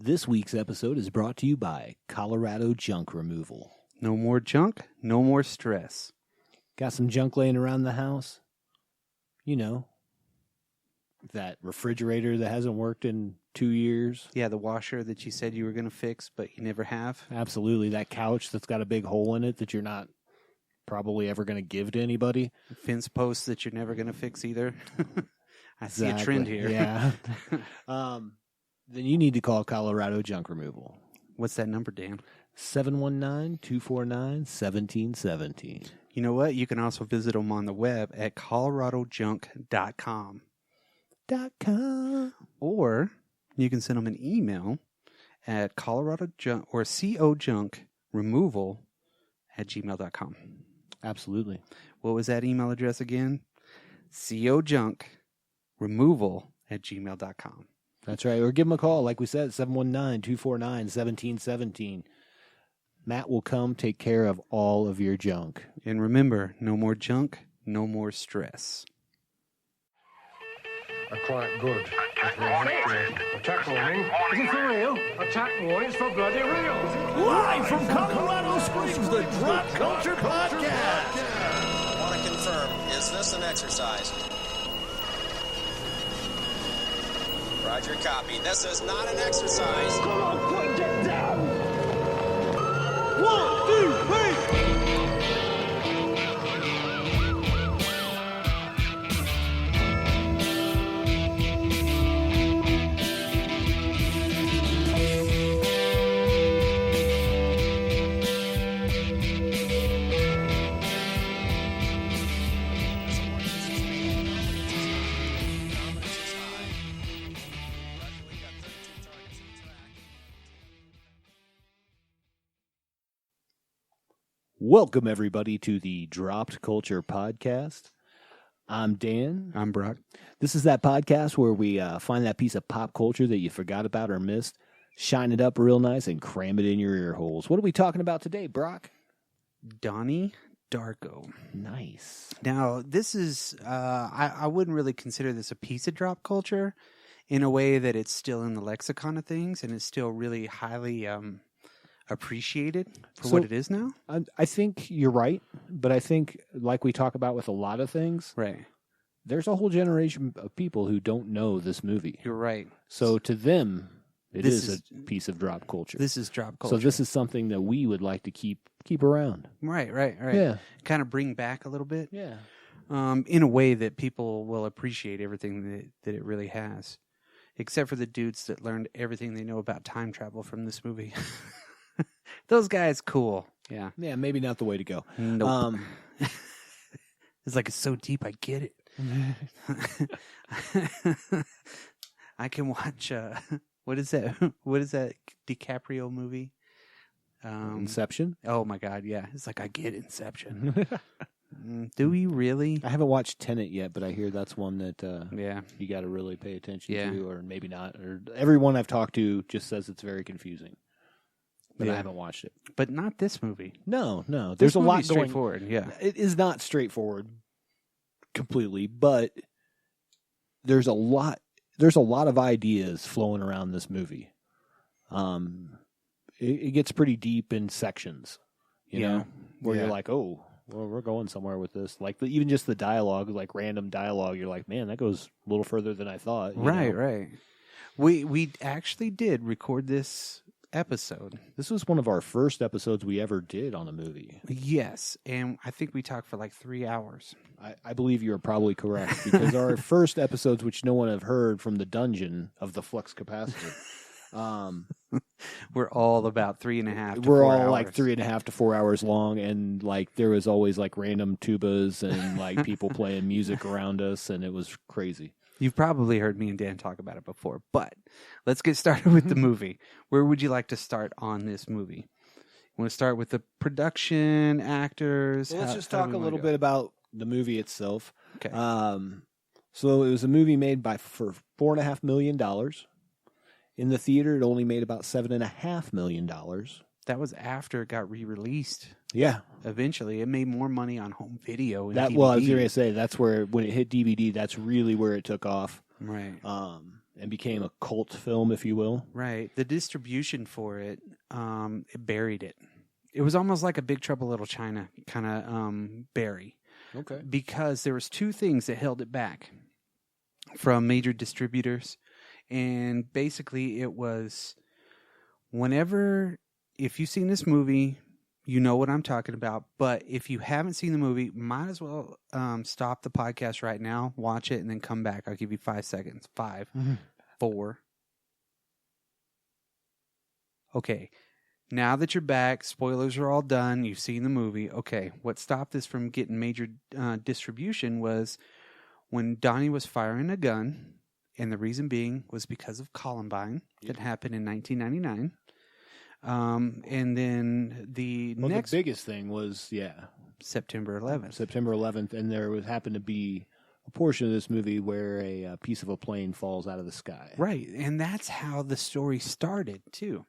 This week's episode is brought to you by Colorado Junk Removal. No more junk, no more stress. Got some junk laying around the house? You know, that refrigerator that hasn't worked in 2 years. Yeah, the washer that you said you were going to fix, but you never have. Absolutely. That couch that's got a big hole in it that you're not probably ever going to give to anybody. Fence posts that you're never going to fix either. I see a trend here. Yeah. Then you need to call Colorado Junk Removal. What's that number, Dan? 719-249-1717. You know what? You can also visit them on the web at coloradojunk.com. Or you can send them an email at coloradojunk or cojunkremoval@gmail.com. Absolutely. What was that email address again? cojunkremoval@gmail.com. That's right. Or give them a call, like we said, 719-249-1717. Matt will come take care of all of your junk. And remember, no more junk, no more stress. Quite good. Attack warning. Attack warning? Is it for real? Attack warning's for bloody real. Live from Colorado Springs, the Drop Culture Podcast. I want to confirm, is this an exercise? Roger, copy. This is not an exercise. Come on, quick, get down. 1, 2, 3. Welcome, everybody, to the Dropped Culture Podcast. I'm Dan. I'm Brock. This is that podcast where we find that piece of pop culture that you forgot about or missed, shine it up real nice, and cram it in your ear holes. What are we talking about today, Brock? Donnie Darko. Nice. Now, this is, I wouldn't really consider this a piece of drop culture in a way that it's still in the lexicon of things and it's still really highly appreciated for what it is now. I think you're right, but I think, like we talk about with a lot of things, Right. there's a whole generation of people who don't know this movie. You're right. So to them, it This is a piece of drop culture. This is drop culture. So this is something that we would like to keep around. Right. Yeah. Kind of bring back a little bit. Yeah. In a way that people will appreciate everything that it really has. Except for the dudes that learned everything they know about time travel from this movie. Those guys, cool. Yeah. Yeah, maybe not the way to go. Nope. It's like, it's so deep, I get it. I can watch, what is that? What is that DiCaprio movie? Inception? Oh my God, yeah. It's like, I get Inception. Do we really? I haven't watched Tenet yet, but I hear that's one that Yeah. you got to really pay attention Yeah. to, or maybe not. Or everyone I've talked to just says it's very confusing. But I Yeah. haven't watched it. But not this movie. No. This There's a lot movie's going. straightforward, yeah. It is not straightforward completely, but there's a lot of ideas flowing around this movie. It gets pretty deep in sections, you know, where you're like, oh, well, we're going somewhere with this. Like even just the dialogue, like random dialogue, you're like, man, that goes a little further than I thought. Right. We actually did record this episode. This was one of our first episodes we ever did on a movie. Yes, and I think we talked for like 3 hours. I believe you're probably correct, because our first episodes, which no one have heard from the dungeon of the flux capacitor, We're all about 3.5 to we're 4 all hours. like 3.5 to 4 hours long, and like there was always like random tubas and like people playing music around us, and it was crazy. You've probably heard me and Dan talk about it before, but let's get started with the movie. Where would you like to start on this movie? You want to start with the production, actors? Well, let's How- just how do talk we a wanna little go? bit about the movie itself. Okay. So it was a movie made for $4.5 million. In the theater, it only made about $7.5 million. That was after it got re-released. Yeah. Eventually, it made more money on home video. And Well, I was going to say, that's where, when it hit DVD, that's really where it took off. Right. and became a cult film, if you will. Right. The distribution for it, it buried it. It was almost like a Big Trouble Little China kind of bury. Okay. Because there was two things that held it back from major distributors. And basically it was if you've seen this movie, you know what I'm talking about. But if you haven't seen the movie, might as well stop the podcast right now, watch it, and then come back. I'll give you 5 seconds. 5, 4. Okay. Now that you're back, spoilers are all done. You've seen the movie. Okay. What stopped this from getting major distribution was when Donnie was firing a gun. And the reason being was because of Columbine that happened in 1999. And then the biggest thing was, September 11th. September 11th, and there happened to be a portion of this movie where a piece of a plane falls out of the sky. Right, and that's how the story started, too.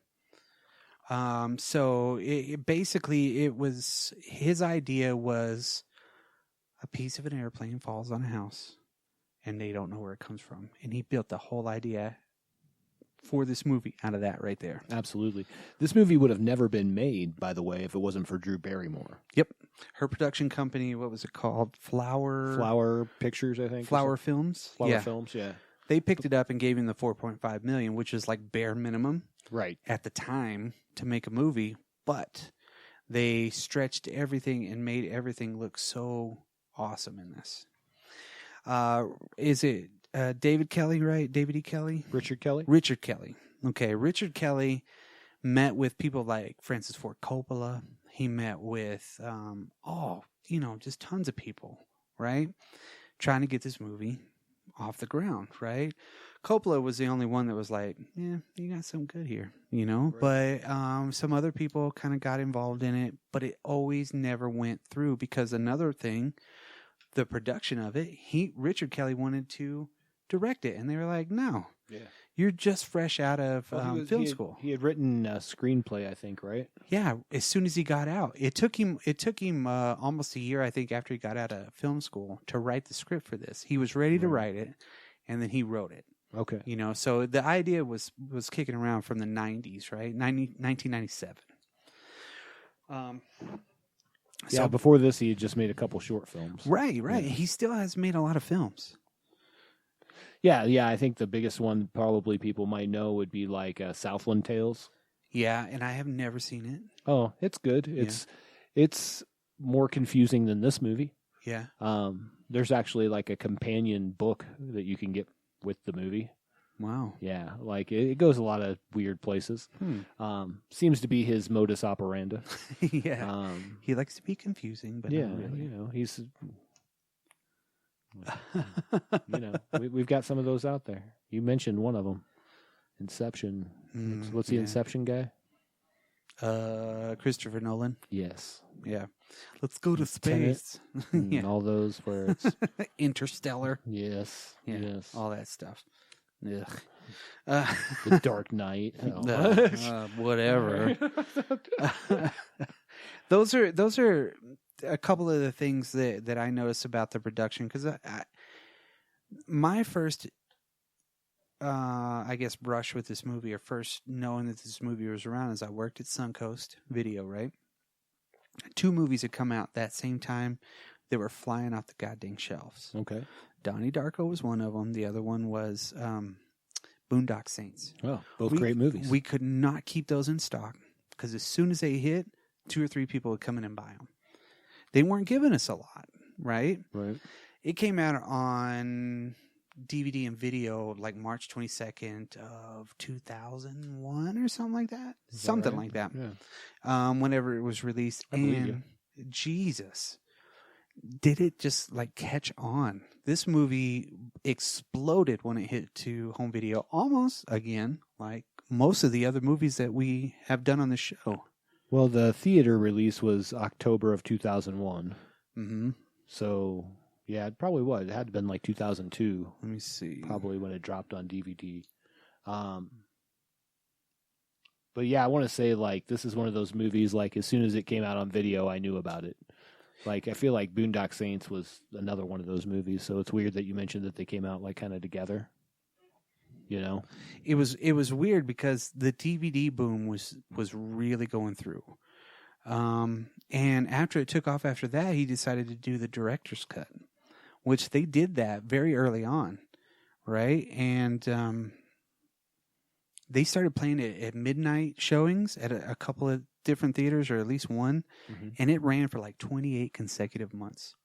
So it was his idea was a piece of an airplane falls on a house. And they don't know where it comes from. And he built the whole idea for this movie out of that right there. Absolutely. This movie would have never been made, by the way, if it wasn't for Drew Barrymore. Yep. Her production company, what was it called? Flower Pictures, I think. Flower Films? Flower Films, yeah. They picked it up and gave him the $4.5 million, which is like bare minimum. Right. At the time to make a movie. But they stretched everything and made everything look so awesome in this. Is it David Kelly, right? David E. Kelly? Richard Kelly? Richard Kelly. Okay, Richard Kelly met with people like Francis Ford Coppola. He met with, just tons of people, right? Trying to get this movie off the ground, right? Coppola was the only one that was like, yeah, you got something good here, Right. But some other people kind of got involved in it, but it always never went through because another thing, the production of it, Richard Kelly wanted to direct it, and they were like, "No, you're just fresh out of film school." He had written a screenplay, I think, right? Yeah, as soon as he got out, it took him almost a year, I think, after he got out of film school to write the script for this. He was ready to write it, and then he wrote it. Okay, so the idea was kicking around from the 90s, right? 1997. So before this, he had just made a couple short films. Right. Yeah. He still has made a lot of films. Yeah. I think the biggest one probably people might know would be like Southland Tales. Yeah, and I have never seen it. Oh, it's good. It's more confusing than this movie. Yeah. There's actually like a companion book that you can get with the movie. Wow. Yeah, like it goes a lot of weird places. Seems to be his modus operandi. Yeah. He likes to be confusing, but not really. He's we've got some of those out there. You mentioned one of them, Inception. What's the Inception guy? Christopher Nolan. Yes. Yeah. Let's go to space. And all those where it's Interstellar. Yes. Yeah. Yes. All that stuff. Ugh. The Dark Knight. Whatever. Those are a couple of the things that I noticed about the production, because my first brush with this movie, or first knowing that this movie was around, is I worked at Suncoast Video, right? 2 movies had come out that same time that were flying off the goddamn shelves. Okay. Donnie Darko was one of them. The other one was Boondock Saints. Oh, both great movies. We could not keep those in stock because as soon as they hit, 2 or 3 people would come in and buy them. They weren't giving us a lot, right? Right. It came out on DVD and video like March 22nd of 2001 or something like that. Something like that. Yeah. Whenever it was released. I believe you. Jesus. Did it just like catch on? This movie exploded when it hit to home video, almost again like most of the other movies that we have done on the show. Well, the theater release was October of 2001. Mm-hmm. So, yeah, it probably was. It had to have been like 2002. Let me see. Probably when it dropped on DVD. But yeah, I want to say like this is one of those movies like as soon as it came out on video, I knew about it. Like I feel like Boondock Saints was another one of those movies, so it's weird that you mentioned that they came out like kind of together. You know, it was weird because the DVD boom was really going through. And after it took off after that, he decided to do the director's cut, which they did that very early on, right? And they started playing it at midnight showings at a couple of different theaters, or at least one, and it ran for like 28 consecutive months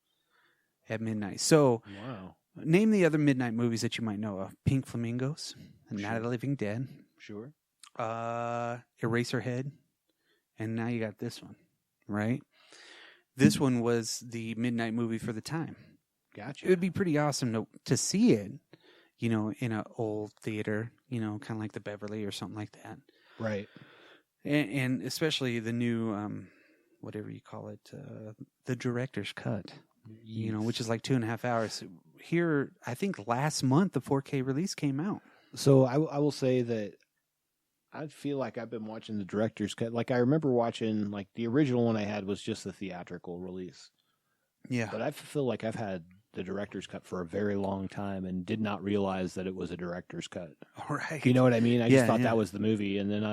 at midnight. So, wow. Name the other midnight movies that you might know of: Pink Flamingos, Night of the Living Dead, Sure. Eraserhead, and now you got this one, right? This one was the midnight movie for the time. Gotcha. It would be pretty awesome to see it, in an old theater, kind of like the Beverly or something like that. Right. And especially the new, whatever you call it, the director's cut, which is like 2.5 hours. Here, I think last month, the 4K release came out. So I will say that I feel like I've been watching the director's cut. Like I remember watching, like the original one I had was just the theatrical release. Yeah. But I feel like I've had the director's cut for a very long time and did not realize that it was a director's cut. All right. You know what I mean? I just thought that was the movie. And then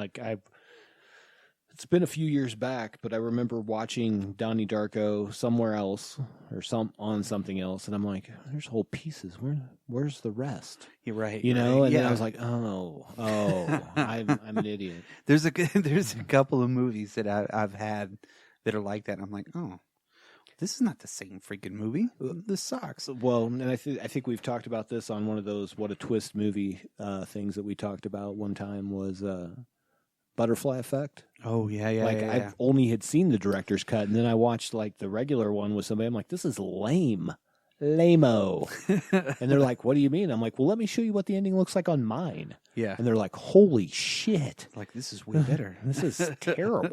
it's been a few years back, but I remember watching Donnie Darko somewhere else or on something else, and I'm like, "There's whole pieces. Where's the rest?" You're right. You know, and yeah. then I was like, "Oh, I'm an idiot." There's a couple of movies that I've had that are like that, and I'm like, "Oh, this is not the same freaking movie. This sucks." Well, and I think we've talked about this on one of those What a Twist movie things that we talked about one time was Butterfly Effect. Oh, yeah. I've only had seen the director's cut, and then I watched like the regular one with somebody. I'm like, this is lame-o. And they're like, what do you mean? I'm like, well, let me show you what the ending looks like on mine. Yeah. And they're like, holy shit. Like, this is way better. This is terrible.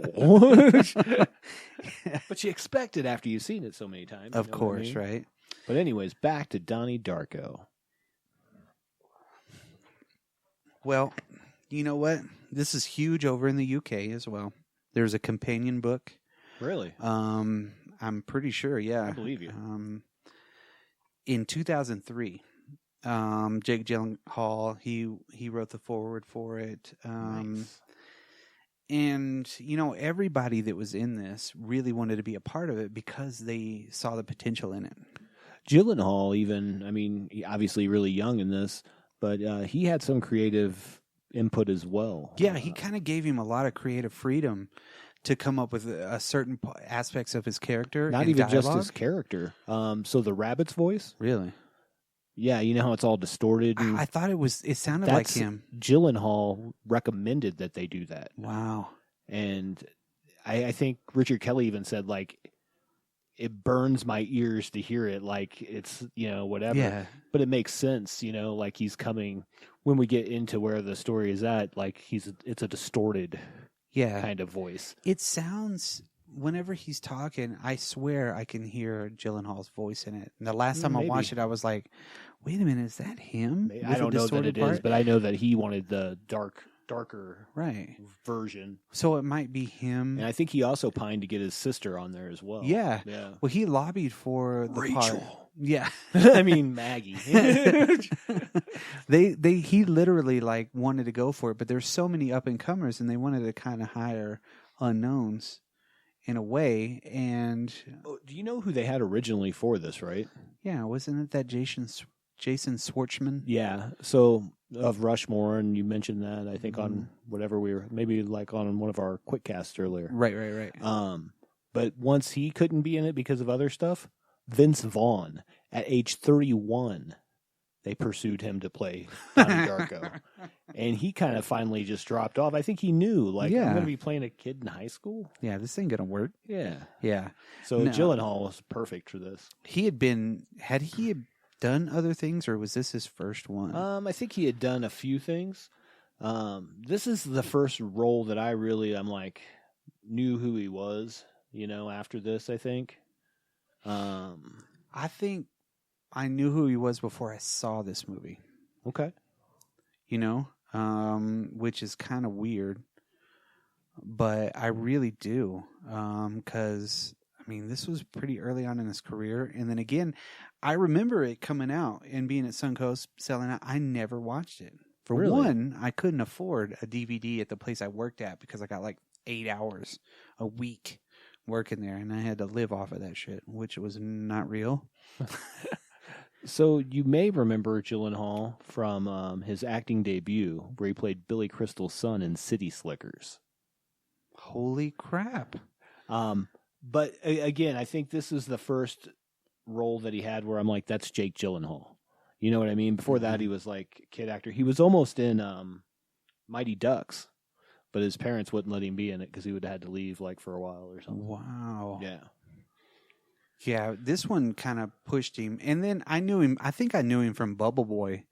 But you expect it after you've seen it so many times. Of course, right? But anyways, back to Donnie Darko. Well, you know what? This is huge over in the UK as well. There's a companion book. Really? I'm pretty sure, yeah. I believe you. In 2003, Jake Gyllenhaal, he wrote the foreword for it. Nice. And, everybody that was in this really wanted to be a part of it because they saw the potential in it. Gyllenhaal even, obviously really young in this, but he had some creative input as well. Yeah, he kind of gave him a lot of creative freedom to come up with a certain aspects of his character. Not even just his character. So the rabbit's voice? Really? Yeah, you know how it's all distorted? I thought it sounded like him. Gyllenhaal recommended that they do that. Wow. And I think Richard Kelly even said, like, it burns my ears to hear it, like it's, whatever. Yeah. But it makes sense, like he's coming, when we get into where the story is at, like it's a distorted kind of voice. It sounds, whenever he's talking, I swear I can hear Gyllenhaal's voice in it. And the last time I watched it, I was like, wait a minute, is that him? I don't know that it is, but I know that he wanted the darker version. So it might be him. And I think he also pined to get his sister on there as well. Yeah. Well, he lobbied for the Rachel. part. Yeah. Maggie. He literally wanted to go for it, but there's so many up and comers, and they wanted to kind of hire unknowns in a way. And do you know who they had originally for this? Right? Yeah, wasn't it that Jason Schwartzman? Yeah. So of Rushmore, and you mentioned that I think on whatever we were, maybe like on one of our quick casts earlier. Right. But once he couldn't be in it because of other stuff, Vince Vaughn, at age 31, they pursued him to play Donnie Darko. And he kind of finally just dropped off. I think he knew, I'm going to be playing a kid in high school. Yeah, this ain't going to work. Yeah. So No. Gyllenhaal was perfect for this. Had he done other things, or was this his first one? I think he had done a few things. This is the first role that I really, knew who he was, after this, I think. I think I knew who he was before I saw this movie. Okay. Which is kind of weird, but I really do. Because, this was pretty early on in his career. And then again, I remember it coming out and being at Suncoast selling out. I never watched it. For Really? one, I couldn't afford a DVD at the place I worked at because I got like 8 hours a week working there, and I had to live off of that shit, which was not real. So you may remember Gyllenhaal from his acting debut, where he played Billy Crystal's son in City Slickers. Holy crap. But again, I think this is the first role that he had where I'm like, that's Jake Gyllenhaal. You know what I mean? Before that, he was like a kid actor. He was almost in Mighty Ducks, but his parents wouldn't let him be in it because he would have had to leave like for a while or something. Wow. Yeah. Yeah, this one kind of pushed him. And then I knew him. I think I knew him from Bubble Boy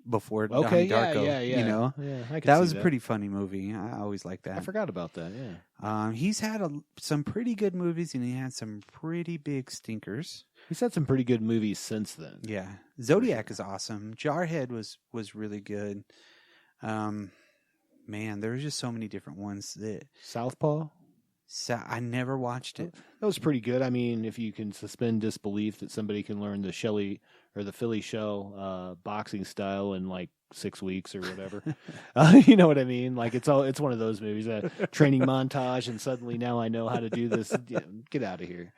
before Okay, Donnie Darko. yeah. You know? Yeah, I can That see was a pretty funny movie. I always liked that. I forgot about that, yeah. He's had some pretty good movies, and he had some pretty big stinkers. He's had some pretty good movies since then. Yeah, Zodiac is awesome. Jarhead was really good. Man, there was just so many different ones that Southpaw? I never watched it. That was pretty good. I mean, if you can suspend disbelief that somebody can learn the Philly show boxing style in like 6 weeks or whatever, you know what I mean? Like it's one of those movies, a training montage, and suddenly now I know how to do this. Yeah, get out of here.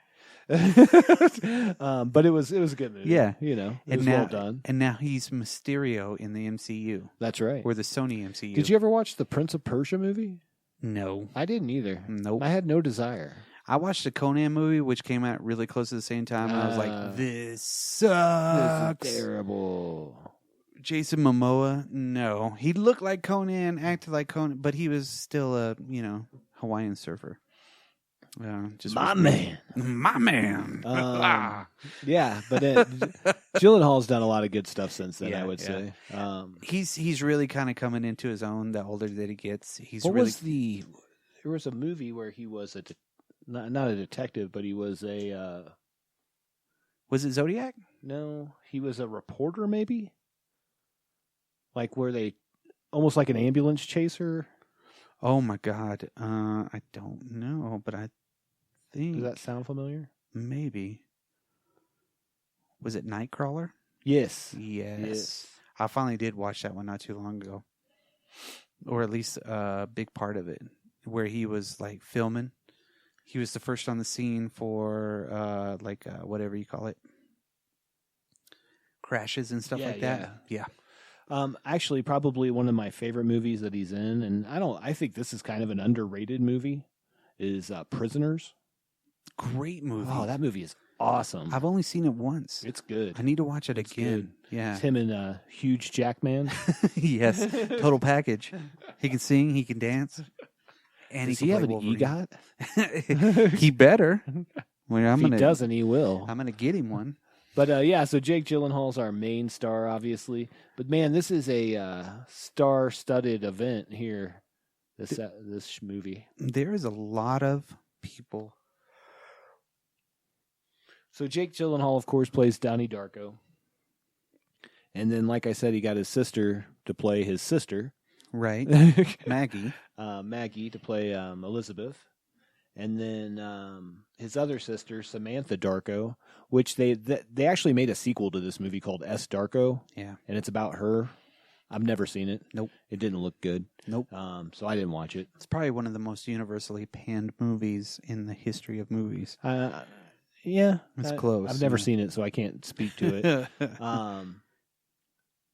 But it was a good movie. Yeah, you know, it and was now, well done. And now he's Mysterio in the MCU, That's right. or the Sony MCU. Did you ever watch the Prince of Persia movie? No, I didn't either. Nope. I had no desire. I watched the Conan movie, which came out really close at the same time, and I was like, "This sucks." This is terrible. Jason Momoa, no, he looked like Conan, acted like Conan, but he was still a Hawaiian surfer. Just My man. Yeah, but Gyllenhaal's done a lot of good stuff since then. Yeah, I would say. He's really kind of coming into his own. The older that he gets, he's What really. was there was a movie where he was not a detective, but he was a Was it Zodiac? no, he was a reporter maybe, like where they almost like an ambulance chaser. Oh my God, I don't know, but I think Does that sound familiar? maybe. Was it Nightcrawler? Yes. Yes. I finally did watch that one not too long ago, or at least a big part of it, where he was like filming. He was the first on the scene for whatever you call it, crashes and stuff like that. Yeah. Actually, probably one of my favorite movies that he's in, and I think this is kind of an underrated movie, is Prisoners. Great movie. Oh, that movie is awesome. I've only seen it once. It's good. I need to watch it again. good. Yeah. It's him and Huge Jackman. Yes. Total package. He can sing. He can dance. And Does he he can have play an Wolverine. EGOT? He better. Well, If he doesn't, he will. I'm gonna get him one. But so Jake Gyllenhaal's our main star, obviously. But man, this is a star-studded event here. This movie. There is a lot of people. So Jake Gyllenhaal, of course, plays Donnie Darko. And then, like I said, he got his sister to play his sister. Right. Maggie. Maggie to play Elizabeth. And then his other sister, Samantha Darko, which they actually made a sequel to this movie called S. Darko. Yeah. And it's about her. I've never seen it. Nope. It didn't look good. Nope. So I didn't watch it. It's probably one of the most universally panned movies in the history of movies. Yeah. It's close. I've never seen it, so I can't speak to it.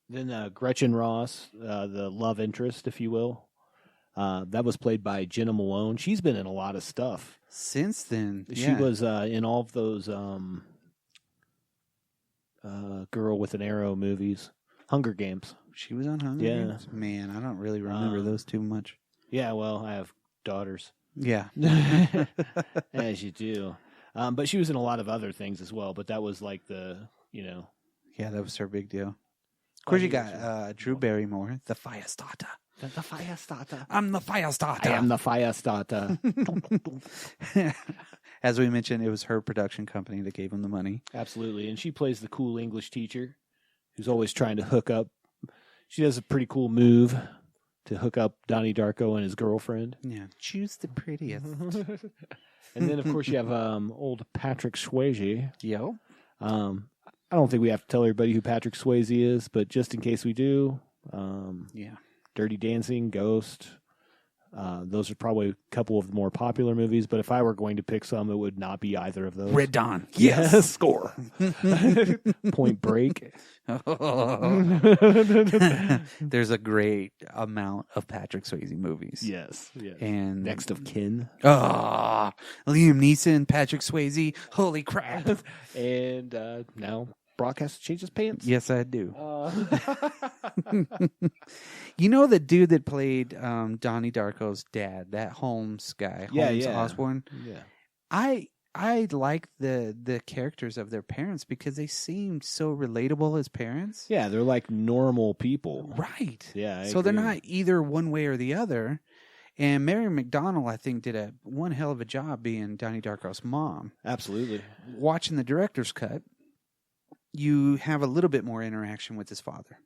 Then Gretchen Ross, the love interest, if you will. That was played by Jenna Malone. She's been in a lot of stuff. Since then, She was in all of those Girl with an Arrow movies. Hunger Games. She was on Hunger Games? Man, I don't really remember those too much. Yeah, well, I have daughters. Yeah. As you do. But she was in a lot of other things as well, but that was like the. Yeah, that was her big deal. Of course, you got Drew Barrymore, the fire starter. The fire starter. I'm the fire starter. I am the fire starter. As we mentioned, it was her production company that gave him the money. Absolutely. And she plays the cool English teacher who's always trying to hook up. She does a pretty cool move to hook up Donnie Darko and his girlfriend. Yeah. Choose the prettiest. And then, of course, you have old Patrick Swayze. Yo. I don't think we have to tell everybody who Patrick Swayze is, but just in case we do, Yeah. Dirty Dancing, Ghost. Those are probably a couple of the more popular movies, but if I were going to pick some, it would not be either of those. Red Dawn. Yes, score. Point Break. There's a great amount of Patrick Swayze movies. Yes. And Next of Kin. Liam Neeson, Patrick Swayze. Holy crap. And now Brock has to change his pants. Yes, I do. You know the dude that played Donnie Darko's dad, that Holmes guy, Holmes Osborne? Yeah. I like the characters of their parents because they seemed so relatable as parents. Yeah, they're like normal people. Right. Yeah. So they're not either one way or the other. And Mary McDonnell, I think, did one hell of a job being Donnie Darko's mom. Absolutely. Watching the director's cut, you have a little bit more interaction with his father.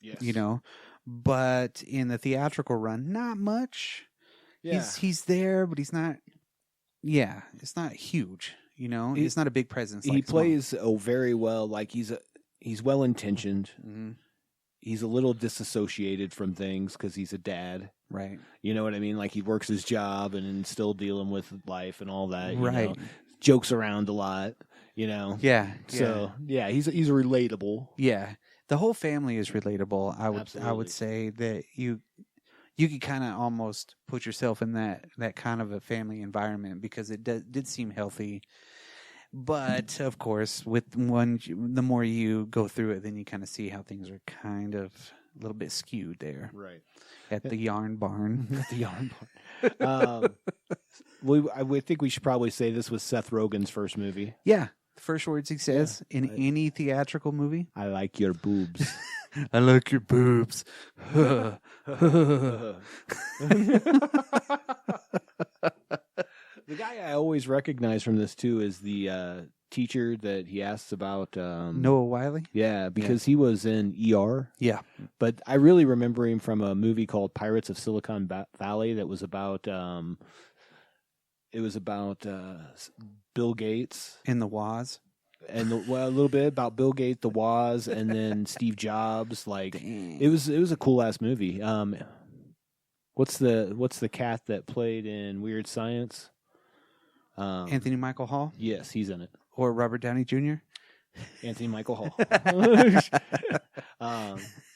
Yes. You know, but in the theatrical run, not much. Yeah. He's there, but he's not. Yeah, it's not huge. You know, it's not a big presence. He plays very well. Like he's well intentioned. Mm-hmm. He's a little disassociated from things because he's a dad. Right. You know what I mean? Like he works his job and still dealing with life and all that. You Right. know? Jokes around a lot. You know. Yeah. So he's relatable. Yeah. The whole family is relatable. I would Absolutely. say that you could kind of almost put yourself in that kind of a family environment because it did seem healthy. But of course, with the more you go through it, then you kind of see how things are kind of a little bit skewed there. Right. At the yarn barn. At the yarn barn. I would think we should probably say this was Seth Rogen's first movie. Yeah. The first words he says in any theatrical movie. I like your boobs. I like your boobs. The guy I always recognize from this too is the teacher that he asks about Noah Wiley. Yeah, because he was in ER. Yeah, but I really remember him from a movie called Pirates of Silicon Valley that was about Bill Gates in the Woz. And a little bit about Bill Gates, the Woz, and then Steve Jobs. Like it was a cool ass movie. What's the cat that played in Weird Science? Anthony Michael Hall. Yes, he's in it. Or Robert Downey Jr. Anthony Michael Hall.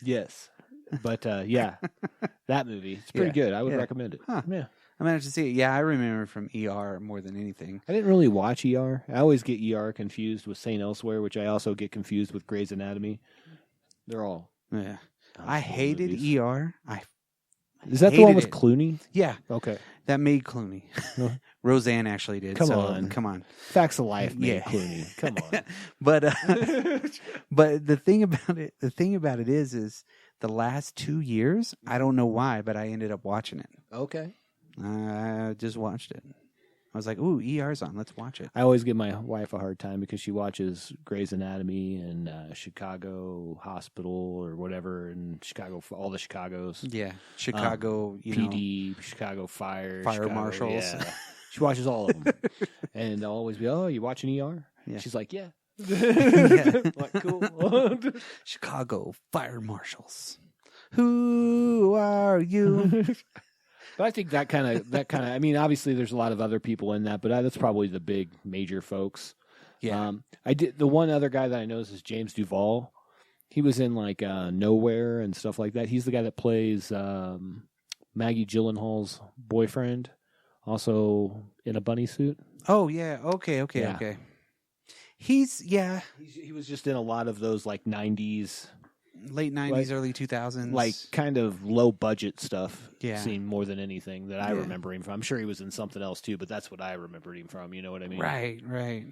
Yes, but that movie it's pretty good. I would recommend it. Huh. Yeah. I managed to see it. Yeah, I remember from ER more than anything. I didn't really watch ER. I always get ER confused with St. Elsewhere, which I also get confused with Grey's Anatomy. They're all. Yeah. I hated movies. ER. Is that the one with it. Clooney? Yeah. Okay. That made Clooney. Roseanne actually did. Come on. Facts of Life made Clooney. Come on. But the thing about it is the last 2 years, I don't know why, but I ended up watching it. Okay. I just watched it. I was like, ooh, ER's on. Let's watch it. I always give my wife a hard time because she watches Grey's Anatomy and Chicago Hospital or whatever, and Chicago, all the Chicagos. Yeah. Chicago, PD, Chicago Fire marshals. Yeah. She watches all of them. And I'll always be, oh, you watching ER? Yeah. She's like, yeah. Like, cool. Chicago Fire Marshals. Who are you? But I think that kind of. I mean, obviously, there's a lot of other people in that, but that's probably the big major folks. Yeah. The one other guy that I know is James Duvall. He was in like Nowhere and stuff like that. He's the guy that plays Maggie Gyllenhaal's boyfriend, also in a bunny suit. Oh yeah. Okay. He was just in a lot of those like 90s. Late 90s, early 2000s. Like kind of low budget stuff. Yeah. Seen more than anything that I remember him from. I'm sure he was in something else too, but that's what I remembered him from. You know what I mean? Right.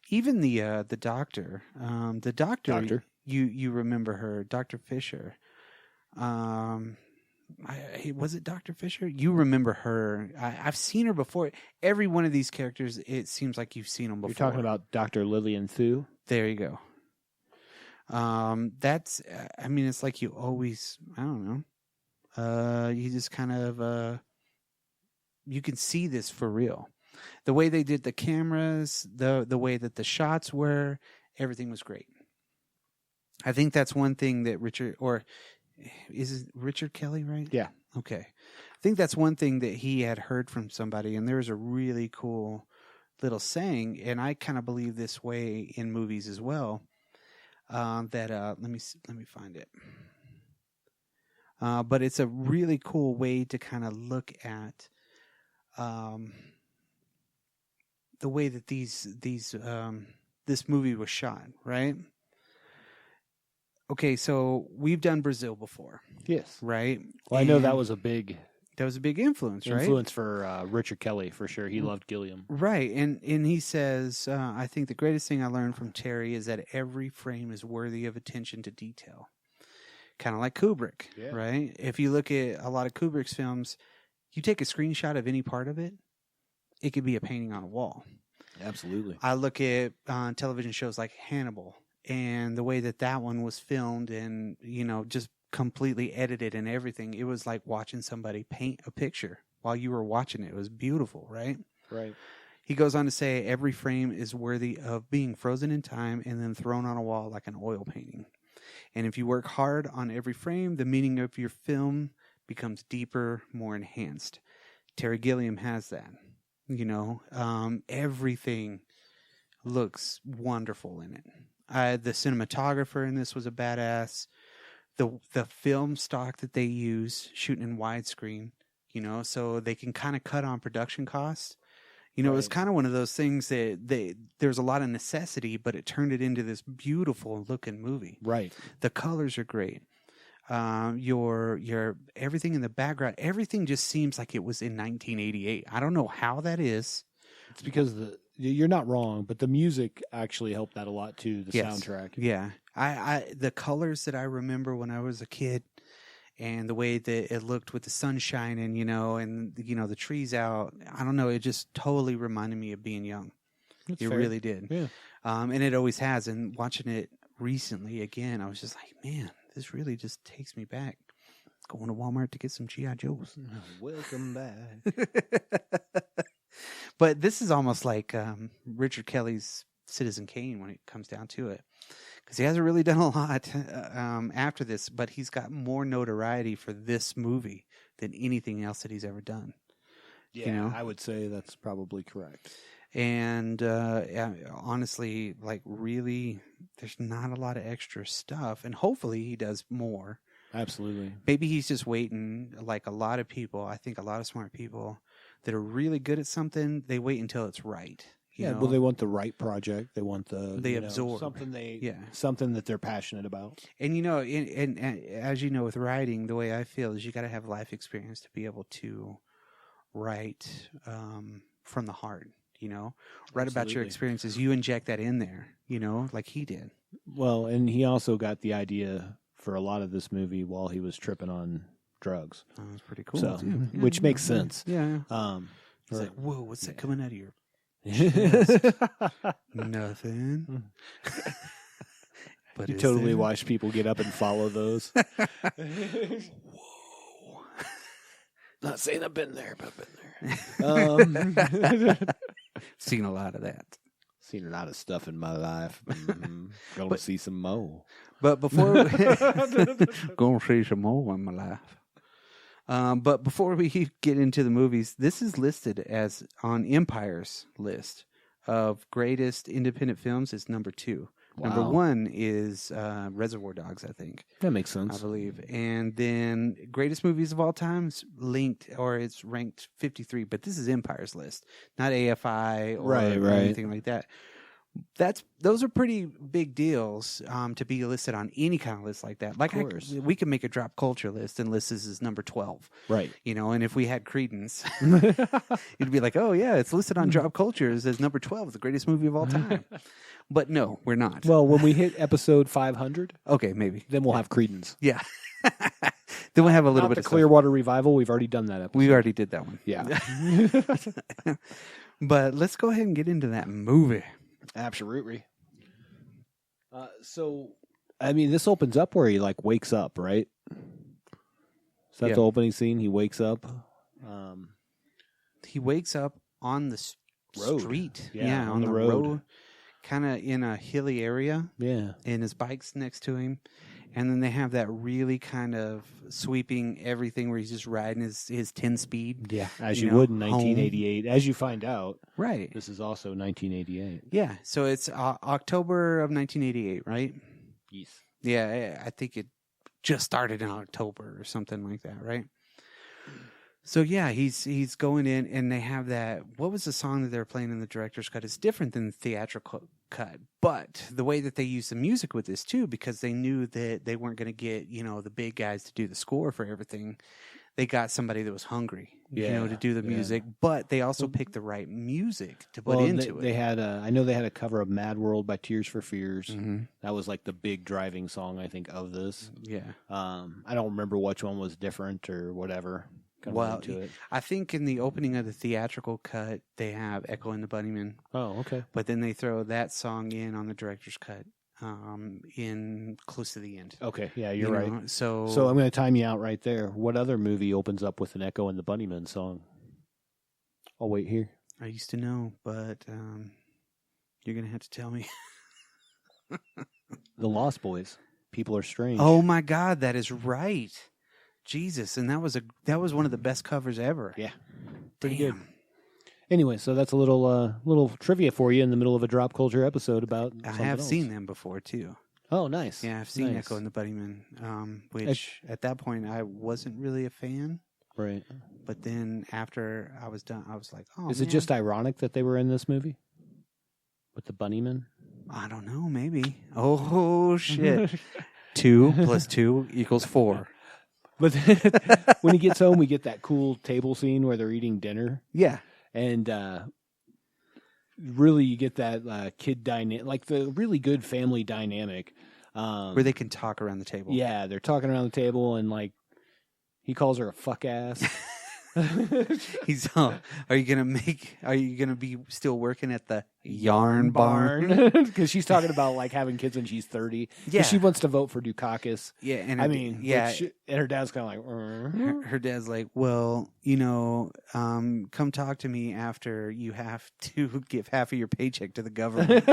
Even the doctor. The doctor. You remember her, Dr. Fisher. Was it Dr. Fisher? You remember her. I've seen her before. Every one of these characters, it seems like you've seen them before. You're talking about Dr. Lillian Thu? There you go. That's, I mean, it's like you always, I don't know. You just kind of, you can see this for real. The way they did the cameras, the way that the shots were, everything was great. I think that's one thing that Richard, or is it Richard Kelly, right? Yeah. Okay. I think that's one thing that he had heard from somebody, and there's a really cool little saying, and I kind of believe this way in movies as well. Let me find it. But it's a really cool way to kind of look at the way that this movie was shot, right? Okay, so we've done Brazil before, Yes. right? Well, I know that was a big influence, right? influence for Richard Kelly, for sure. He loved Gilliam. Right, and he says, I think the greatest thing I learned from Terry is that every frame is worthy of attention to detail. Kind of like Kubrick, right? If you look at a lot of Kubrick's films, you take a screenshot of any part of it, it could be a painting on a wall. Absolutely. I look at television shows like Hannibal, and the way that one was filmed and, just completely edited and everything, it was like watching somebody paint a picture while you were watching it. It was beautiful, right? Right. He goes on to say every frame is worthy of being frozen in time and then thrown on a wall like an oil painting. And if you work hard on every frame, the meaning of your film becomes deeper, more enhanced. Terry Gilliam has that. Everything looks wonderful in it. The cinematographer in this was a badass. The film stock that they use, shooting in widescreen, so they can kind of cut on production costs. It was kind of one of those things that there's a lot of necessity, but it turned it into this beautiful looking movie. Right. The colors are great. Your everything in the background, everything just seems like it was in 1988. I don't know how that is. It's because you're not wrong, but the music actually helped that a lot too. The soundtrack. Yeah. The colors that I remember when I was a kid, and the way that it looked with the sun shining, and the trees out. I don't know. It just totally reminded me of being young. It really did. Yeah. And it always has. And watching it recently again, I was just like, man, this really just takes me back. Going to Walmart to get some G.I. Joes. Welcome back. But this is almost like Richard Kelly's Citizen Kane when it comes down to it. Because he hasn't really done a lot after this, but he's got more notoriety for this movie than anything else that he's ever done. Yeah, I would say that's probably correct. And honestly, really, there's not a lot of extra stuff. And hopefully he does more. Absolutely. Maybe he's just waiting, like a lot of people. I think a lot of smart people that are really good at something, they wait until it's right. Well, they want the right project. They want absorb something that they're passionate about. And and as you know, with writing, the way I feel is you got to have life experience to be able to write from the heart. Write about your experiences. You inject that in there. Like he did. Well, and he also got the idea for a lot of this movie while he was tripping on drugs. Oh, that's pretty cool. So, which makes sense. Yeah. He's like, whoa, what's that coming out of your nothing. But you totally watch people get up and follow those. Whoa. Not saying I've been there, but I've been there. Seen a lot of that. Seen a lot of stuff in my life. Going to see some more. But before going to see some more in my life. But before we get into the movies, this is listed as on Empire's list of greatest independent films. It's number 2. Wow. Number 1 is Reservoir Dogs, I think. That makes sense. I believe. And then greatest movies of all time is it's ranked 53. But this is Empire's list, not AFI or anything like that. Those are pretty big deals to be listed on any kind of list like that. Like we can make a drop culture list and list this as number 12. Right. And if we had Credence, you'd be like, oh yeah, it's listed on drop culture as number 12, the greatest movie of all time. But no, we're not. Well, when we hit episode 500, okay, maybe. Then we'll have Credence. Yeah. Then we'll have a little bit of Clearwater Revival. We've already done that episode. We already did that one. Yeah. But let's go ahead and get into that movie. Absolutely. So, I mean, this opens up where he wakes up, right? So that's the opening scene. He wakes up. He wakes up on the road. Street. Yeah, on the road. Kind of in a hilly area. Yeah. And his bike's next to him. And then they have that really kind of sweeping everything where he's just riding his 10-speed. Yeah, as you know, would in home. 1988. As you find out, Right. this is also 1988. Yeah. So it's October of 1988, right? Yes. Yeah, I think it just started in October or something like that, right? So yeah, he's going in, and they have that. What was the song that they were playing in the director's cut? It's different than the theatrical cut, but the way that they use the music with this too, because they knew that they weren't going to get the big guys to do the score for everything. They got somebody that was hungry, to do the music, but they also picked the right music to put into it. They had I know they had a cover of Mad World by Tears for Fears. Mm-hmm. That was like the big driving song, I think, of this. Yeah. I don't remember which one was different or whatever. Well, I think in the opening of the theatrical cut, they have Echo and the Bunnymen. Oh, okay. But then they throw that song in on the director's cut in close to the end. Okay, yeah, you're right. So I'm going to time you out right there. What other movie opens up with an Echo and the Bunnymen song? I'll wait here. I used to know, but you're going to have to tell me. The Lost Boys. People Are Strange. Oh my God, that is right. Jesus, and that was one of the best covers ever. Yeah, pretty Damn. good. Anyway, so that's a little trivia for you in the middle of a drop culture episode about. I something have else. seen them before too. Oh, nice. Yeah, I've seen Nice. Echo and the Bunnymen, which at that point I wasn't really a fan. Right. But then after I was done, I was like, "Oh, Is it just ironic that they were in this movie with the Bunnymen? I don't know, maybe. Oh shit! 2 + 2 = 4. But when he gets home, we get that cool table scene where they're eating dinner. Yeah, And really, you get that kid dynamic, like the really good family dynamic. where they can talk around the table. Yeah, they're talking around the table, and like he calls her a fuck ass. He's. Are you gonna be still working at the yarn barn? Because she's talking about like having kids when she's 30. 'Cause Yeah. she wants to vote for Dukakis. Yeah, and yeah, and her dad's kind of like, her dad's like, well, come talk to me after you have to give half of your paycheck to the government.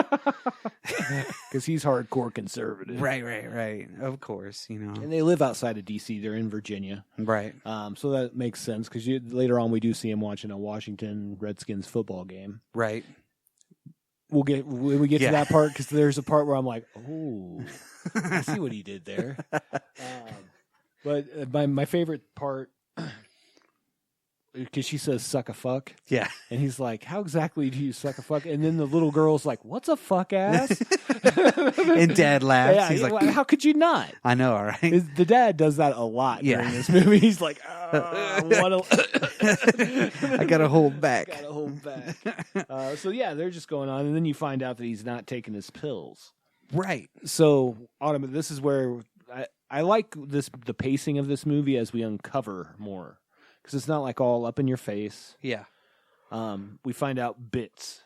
because he's hardcore conservative. Right. Of course, And they live outside of D.C. They're in Virginia. Right. So that makes sense because later on we do see him watching a Washington Redskins football game. Right. When we get to that part, because there's a part where I'm like, oh, I see what he did there. But my favorite part, because she says suck a fuck. Yeah. And he's like, how exactly do you suck a fuck? And then the little girl's like, what's a fuck ass? And Dad laughs. Yeah, He's like, how could you not? I know, all right. The dad does that a lot during this movie. He's like, I gotta hold back. Gotta hold back. So yeah, they're just going on, and then you find out that he's not taking his pills. Right. So, Autumn, this is where I like the pacing of this movie as we uncover more, because it's not like all up in your face. Yeah. We find out bits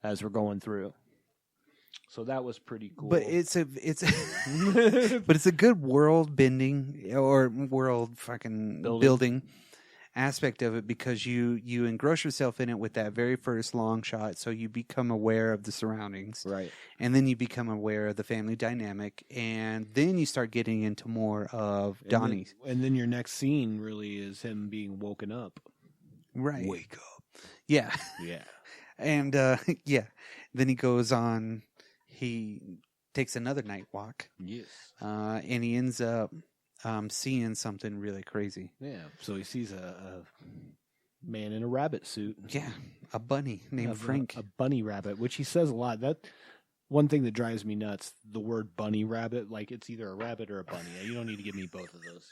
as we're going through. So that was pretty cool. But it's a good world bending or world fucking building aspect of it, because you engross yourself in it with that very first long shot, so you become aware of the surroundings. Right. And then you become aware of the family dynamic, and then you start getting into more of Donnie. And then your next scene really is him being woken up. Right. Wake up. Yeah. Yeah. And then he goes on. He takes another night walk. Yes. And he ends up seeing something really crazy. Yeah. So he sees a man in a rabbit suit. Yeah. A bunny named Frank. A bunny rabbit, which he says a lot. That one thing that drives me nuts, the word bunny rabbit, like it's either a rabbit or a bunny. You don't need to give me both of those.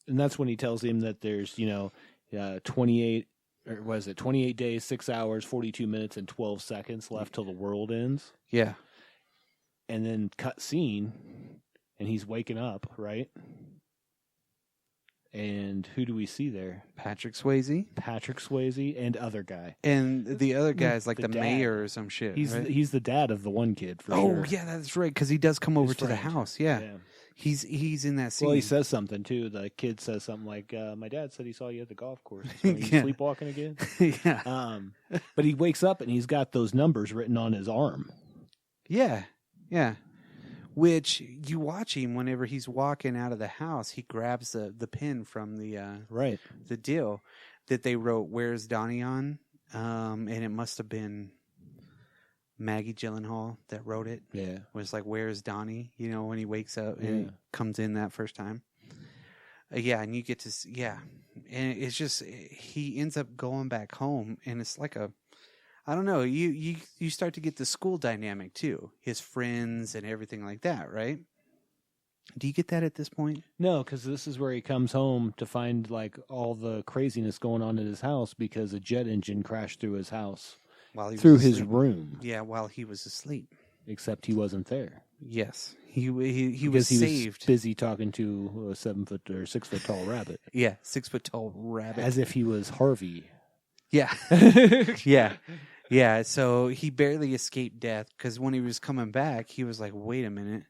And that's when he tells him that there's, 28 or was it 28 days, 6 hours, 42 minutes, and 12 seconds left till the world ends. Yeah. And then cut scene, and he's waking up, right? And who do we see there? Patrick Swayze. And other guy. And the other guy's like the dad. mayor or some shit. He's the dad of the one kid, for sure. Oh, yeah, that's right, because he does come over His to the friend. house. Yeah. He's in that scene. Well, he says something, too. The kid says something like, my dad said he saw you at the golf course. So are you sleepwalking again? Yeah. But he wakes up, and he's got those numbers written on his arm. Yeah. Which you watch him whenever he's walking out of the house, he grabs the pen from Right. the deal that they wrote, "Where's Donnie" on, and it must have been Maggie Gyllenhaal that wrote it. Yeah. Was like, "Where's Donnie?" You know, when he wakes up and comes in that first time. Yeah, and you get to see, and it's just he ends up going back home, and it's like I don't know. You start to get the school dynamic too, his friends and everything like that, right? Do you get that at this point? No, because this is where he comes home to find like all the craziness going on in his house because a jet engine crashed through his house While he was through his asleep. room. Yeah, while he was asleep. Except he wasn't there. Yes, he was Because he saved. was busy talking to a 7 foot or 6 foot tall rabbit, 6 foot tall rabbit. as if he was Harvey. Yeah. Yeah. So he barely escaped death because when he was coming back, he was like, wait a minute.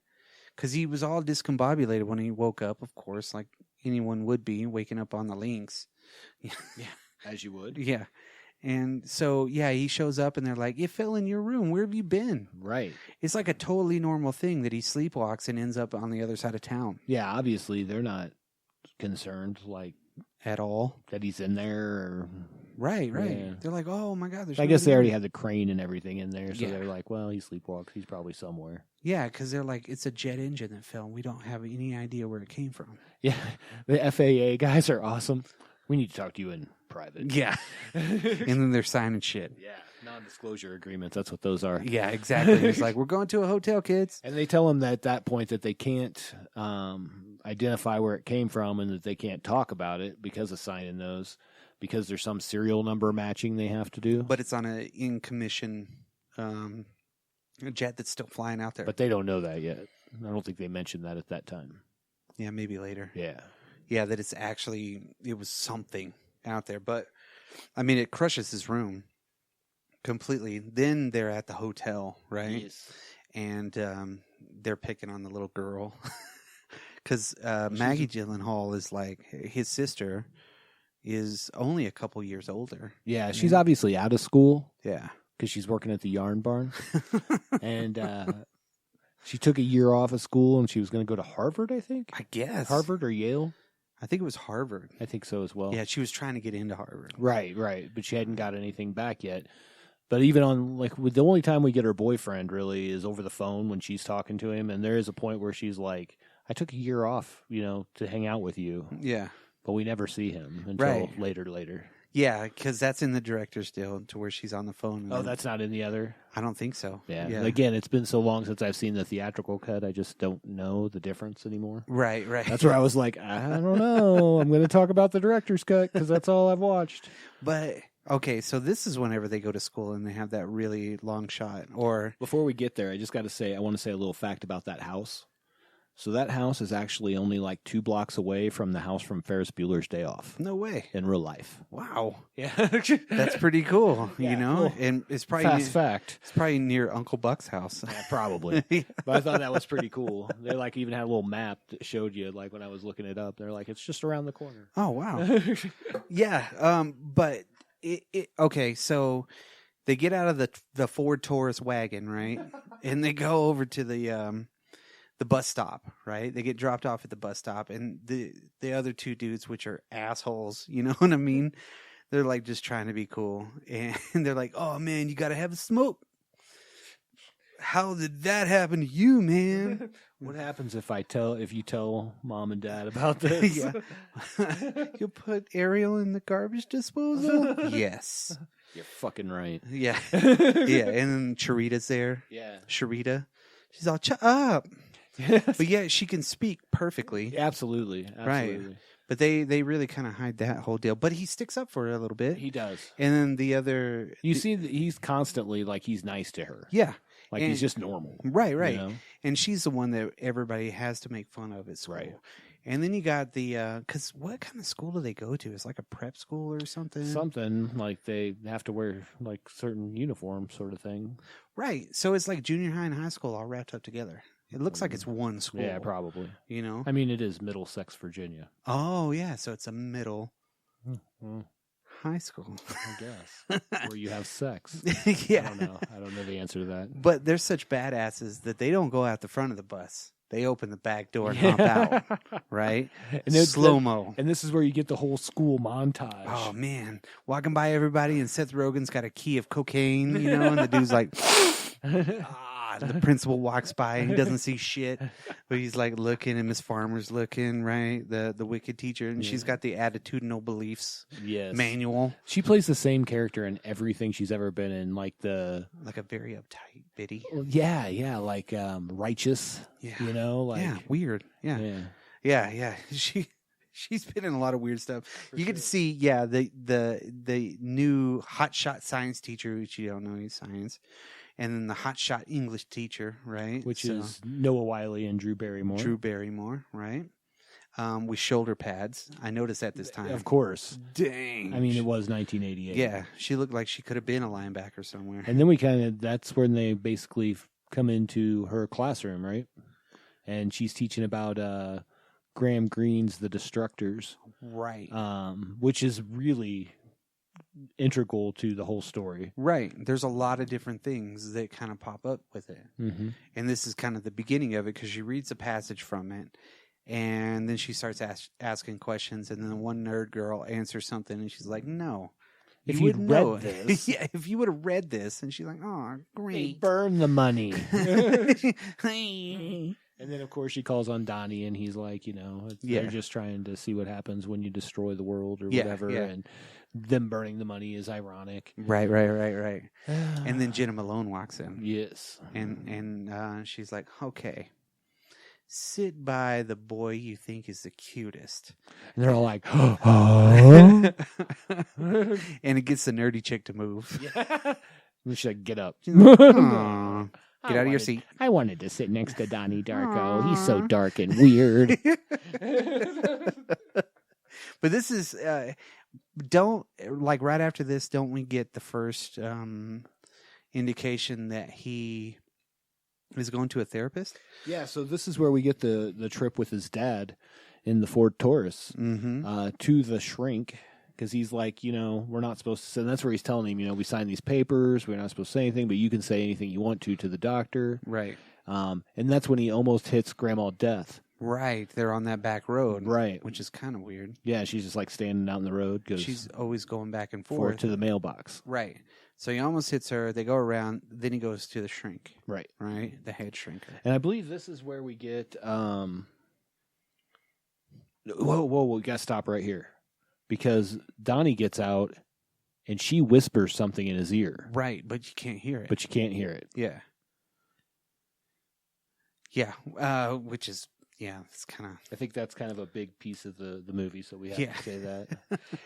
Because he was all discombobulated when he woke up, of course, like anyone would be waking up on the links. As you would. Yeah. And so, he shows up and they're like, you fell in your room. Where have you been? Right. It's like a totally normal thing that he sleepwalks and ends up on the other side of town. Yeah, obviously they're not concerned like At all. that he's in there. Or... Right. Yeah. They're like, oh my God. There's I guess nobody they already there. had the crane and everything in there, so Yeah. they're like, well, he sleepwalks. He's probably somewhere. Yeah, because they're like, it's a jet engine that fell. We don't have any idea where it came from. Yeah, the FAA guys are awesome. We need to talk to you in private. Yeah. And then they're signing shit. Yeah, non-disclosure agreements. That's what those are. Yeah, exactly. It's like, we're going to a hotel, kids. And they tell him that at that point that they can't identify where it came from and that they can't talk about it because of signing those, because there's some serial number matching they have to do. But it's on a in-commission jet that's still flying out there. But they don't know that yet. I don't think they mentioned that at that time. Yeah, maybe later. Yeah. Yeah, that it was something out there. But, I mean, it crushes his room completely. Then they're at the hotel, right? Yes. And they're picking on the little girl. Because Maggie Gyllenhaal is like, his sister is only a couple years older. Yeah, she's obviously out of school Yeah. because she's working at the yarn barn. And she took a year off of school and she was going to go to Harvard, I think. I guess. Harvard or Yale? I think it was Harvard. I think so as well. Yeah, she was trying to get into Harvard. Right. But she hadn't got anything back yet. But even on, like, the only time we get her boyfriend really is over the phone when she's talking to him. And there is a point where she's like, I took a year off, to hang out with you. Yeah. But we never see him until Right. later. Yeah, because that's in the director's deal to where she's on the phone. And Oh, that's not in the other? I don't think so. Yeah. Again, it's been so long since I've seen the theatrical cut. I just don't know the difference anymore. Right. That's where I was like, I don't know. I'm going to talk about the director's cut because that's all I've watched. But, okay, so this is whenever they go to school and they have that really long shot. Or, Before we get there, I just got to say, I want to say a little fact about that house. So that house is actually only like 2 blocks away from the house from Ferris Bueller's Day Off no way. in real life. Wow. Yeah. That's pretty cool, Yeah, Cool. And it's probably fact. it's probably near Uncle Buck's house. Yeah, probably. But I thought that was pretty cool. They like even had a little map that showed you, like when I was looking it up, they're like, it's just around the corner. Oh, wow. Yeah. But okay, so they get out of the Ford Taurus wagon, right? And they go over to the bus stop, right? They get dropped off at the bus stop, and the other 2 dudes, which are assholes, you know what I mean? They're like just trying to be cool, and they're like, "Oh man, you got to have a smoke." How did that happen to you, man? What happens if you tell mom and dad about this? Yeah. You put Ariel in the garbage disposal? Yes. You're fucking right. Yeah. Yeah. And then Charita's there. Yeah. Charita. She's all, shut up. But yeah, she can speak perfectly. Absolutely. Right. But they really kind of hide that whole deal. But he sticks up for her a little bit. He does. And then the other. You see that he's constantly like he's nice to her. Yeah. Like And- he's just normal. Right. you know? And she's the one that everybody has to make fun of at school. Right. And then you got the, because what kind of school do they go to? It's like a prep school or something? Something like they have to wear like certain uniform sort of thing. Right. So it's like junior high and high school all wrapped up together. It looks like it's one school. Yeah, probably. You know? I mean, it is Middlesex, Virginia. Oh, yeah. So it's a middle Mm-hmm. High school. I guess. Where you have sex. Yeah. I don't know the answer to that. But they're such badasses that they don't go out the front of the bus. They open the back door and hop out, right? And then Slow-mo. And this is where you get the whole school montage. Oh, man. Walking by everybody, and Seth Rogen's got a key of cocaine, and the dude's like, the principal walks by, and he doesn't see shit, but he's like looking, and Miss Farmer's looking, right? The wicked teacher, and she's got the attitudinal beliefs manual. She plays the same character in everything she's ever been in, like a very uptight biddy. Yeah, like righteous. Yeah, weird. Yeah. She's been in a lot of weird stuff. You get to see, the new hotshot science teacher, which you don't know he's science, and then the hotshot English teacher, right? Which is Noah Wyle and Drew Barrymore. Right? With shoulder pads. I noticed that this time. Of course. Dang. I mean, it was 1988. Yeah, she looked like she could have been a linebacker somewhere. And then that's when they basically come into her classroom, right? And she's teaching about Graham Greene's The Destructors. Right. Which is really integral to the whole story. Right. There's a lot of different things that kind of pop up with it. Mm-hmm. And this is kind of the beginning of it because she reads a passage from it. And then she starts asking questions. And then one nerd girl answers something. And she's like, no. If you read this. Yeah, if you would have read this. And she's like, oh, great. Burn the money. And then, of course, she calls on Donnie, and he's like, they're just trying to see what happens when you destroy the world or whatever. Yeah. And them burning the money is ironic. Right. And then Jenna Malone walks in. Yes. And she's like, okay, sit by the boy you think is the cutest. And they're all like, oh. And it gets the nerdy chick to move. Yeah. And she's like, get up. Like, get out of your seat. I wanted to sit next to Donnie Darko. Aww. He's so dark and weird. But this is, right after this, don't we get the first indication that he is going to a therapist? Yeah, so this is where we get the trip with his dad in the Ford Taurus to the shrink. Because he's like, we're not supposed to say. And that's where he's telling him, we signed these papers. We're not supposed to say anything, but you can say anything you want to the doctor. Right. And that's when he almost hits Grandma Death. Right. They're on that back road. Right. Which is kind of weird. Yeah, she's just like standing out in the road. She's always going back and forth. To the mailbox. Right. So he almost hits her. They go around. Then he goes to the shrink. Right. Right. The head shrinker. And I believe this is where we get... Whoa, we got to stop right here. Because Donnie gets out and she whispers something in his ear. Right, but you can't hear it. Yeah. Yeah, which is, it's kind of... I think that's kind of a big piece of the movie, so we have to say that.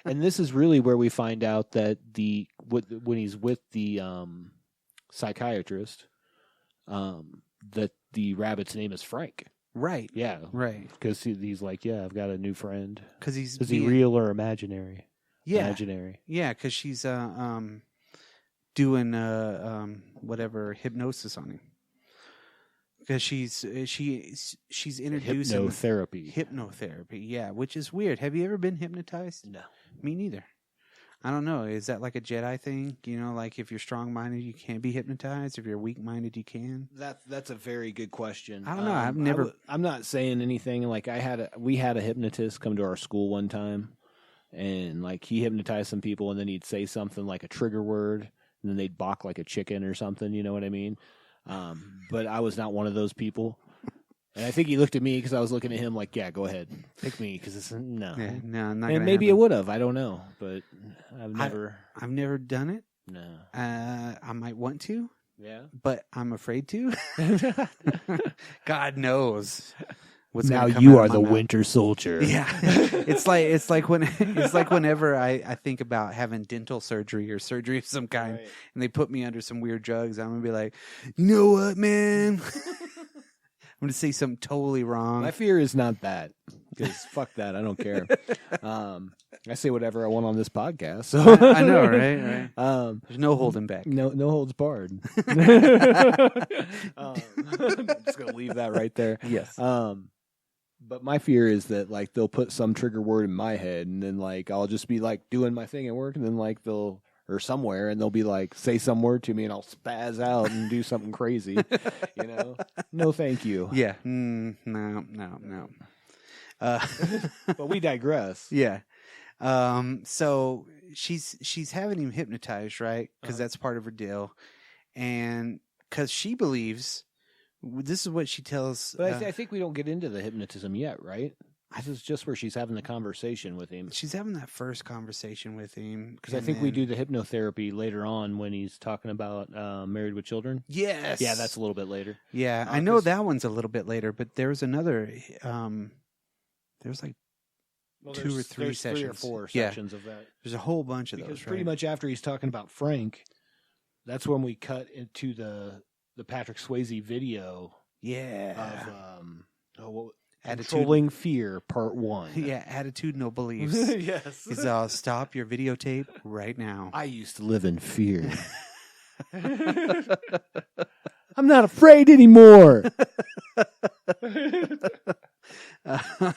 And this is really where we find out that when he's with the psychiatrist, that the rabbit's name is Frank. Right. Yeah. Right. Because he's like, I've got a new friend. Because is he real or imaginary? Yeah. Imaginary. Yeah, because she's doing whatever hypnosis on him. Because she's introducing hypnotherapy. Yeah, which is weird. Have you ever been hypnotized? No, me neither. I don't know. Is that like a Jedi thing? Like if you're strong-minded, you can't be hypnotized. If you're weak-minded, you can. That's a very good question. I don't know. I've never. I'm not saying anything. Like we had a hypnotist come to our school one time, and like he hypnotized some people, and then he'd say something like a trigger word, and then they'd balk like a chicken or something. You know what I mean? But I was not one of those people. And I think he looked at me because I was looking at him like, yeah, go ahead. Pick me because it's no. Yeah, no, I'm not and maybe it would have. I don't know. But I've never done it. No. I might want to. Yeah. But I'm afraid to. God knows. Now you are the Winter Soldier. Yeah. It's like whenever I think about having dental surgery or surgery of some kind, right, and they put me under some weird drugs, I'm going to be like, you know what, man? I'm going to say something totally wrong. My fear is not that. Because fuck that. I don't care. I say whatever I want on this podcast. So. I know, right? There's no holding back. No holds barred. I'm just going to leave that right there. Yes. But my fear is that like they'll put some trigger word in my head, and then like I'll just be like doing my thing at work, and then like they'll or somewhere, and they'll be like say some word to me, and I'll spaz out and do something crazy. You know, no, thank you. Yeah, no. But we digress. Yeah. So she's having him hypnotized, right? Because that's part of her deal, and because she believes this is what she tells. But I think we don't get into the hypnotism yet, right? This is just where she's having the conversation with him. She's having that first conversation with him. Because I think we do the hypnotherapy later on when he's talking about Married with Children. Yes. Yeah, that's a little bit later. Yeah, I know that one's a little bit later, but there's another. There's like two or three sessions. 3 or 4 sections of that. There's a whole bunch of Because those, pretty much after he's talking about Frank, that's when we cut into the Patrick Swayze video. Yeah. Of Attitude. Controlling Fear, Part 1. Yeah, attitudinal beliefs. Yes. He's stop your videotape right now. I used to live in fear. I'm not afraid anymore. And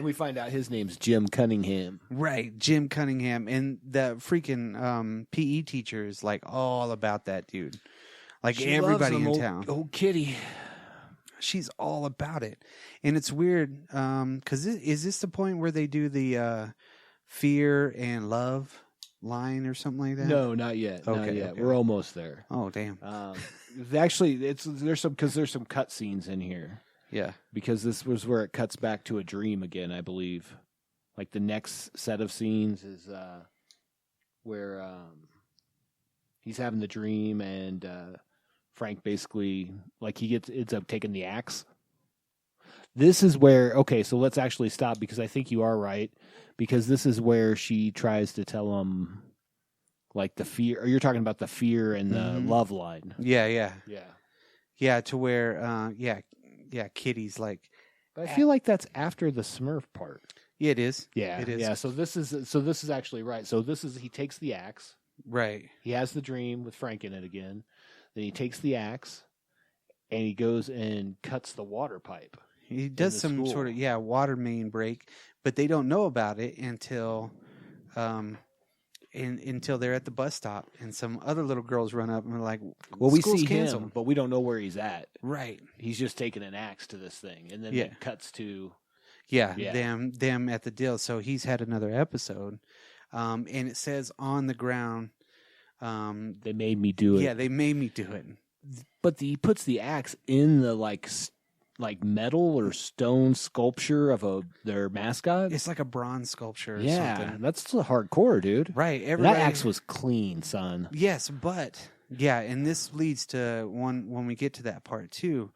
we find out his name's Jim Cunningham. Right, Jim Cunningham. And the freaking PE teacher is like all about that dude. Like She everybody loves him, in town. Old kitty. She's all about it. And it's weird because is this the point where they do the fear and love line or something like that? No, not yet. Not yet. Okay. We're almost there. Oh, damn. Actually, there's some cut scenes in here. Yeah. Because this was where it cuts back to a dream again, I believe. Like the next set of scenes is where he's having the dream and Frank basically, like he ends up taking the axe. This is where, okay, so let's actually stop because I think you are right. Because this is where she tries to tell him, like the fear, or you're talking about the fear and the love line. Yeah. Yeah. Yeah, to where, Kitty's like. But I feel like that's after the Smurf part. Yeah, it is. Yeah, it is. Yeah, so this is actually right. So he takes the axe. Right. He has the dream with Frank in it again. Then he takes the axe and he goes and cuts the water pipe. He does some school. sort of water main break, but they don't know about it until until they're at the bus stop and some other little girls run up and are like, well, we "School's see canceled." him, but we don't know where he's at. Right. He's just taking an axe to this thing, and then it cuts to them at the deal. So he's had another episode, and it says on the ground, they made me do it. Yeah, they made me do it. But he puts the axe in the like metal or stone sculpture of their mascot. It's like a bronze sculpture. Or something. That's hardcore, dude. Right. That axe was clean, son. Yes, but and this leads to when we get to that part too,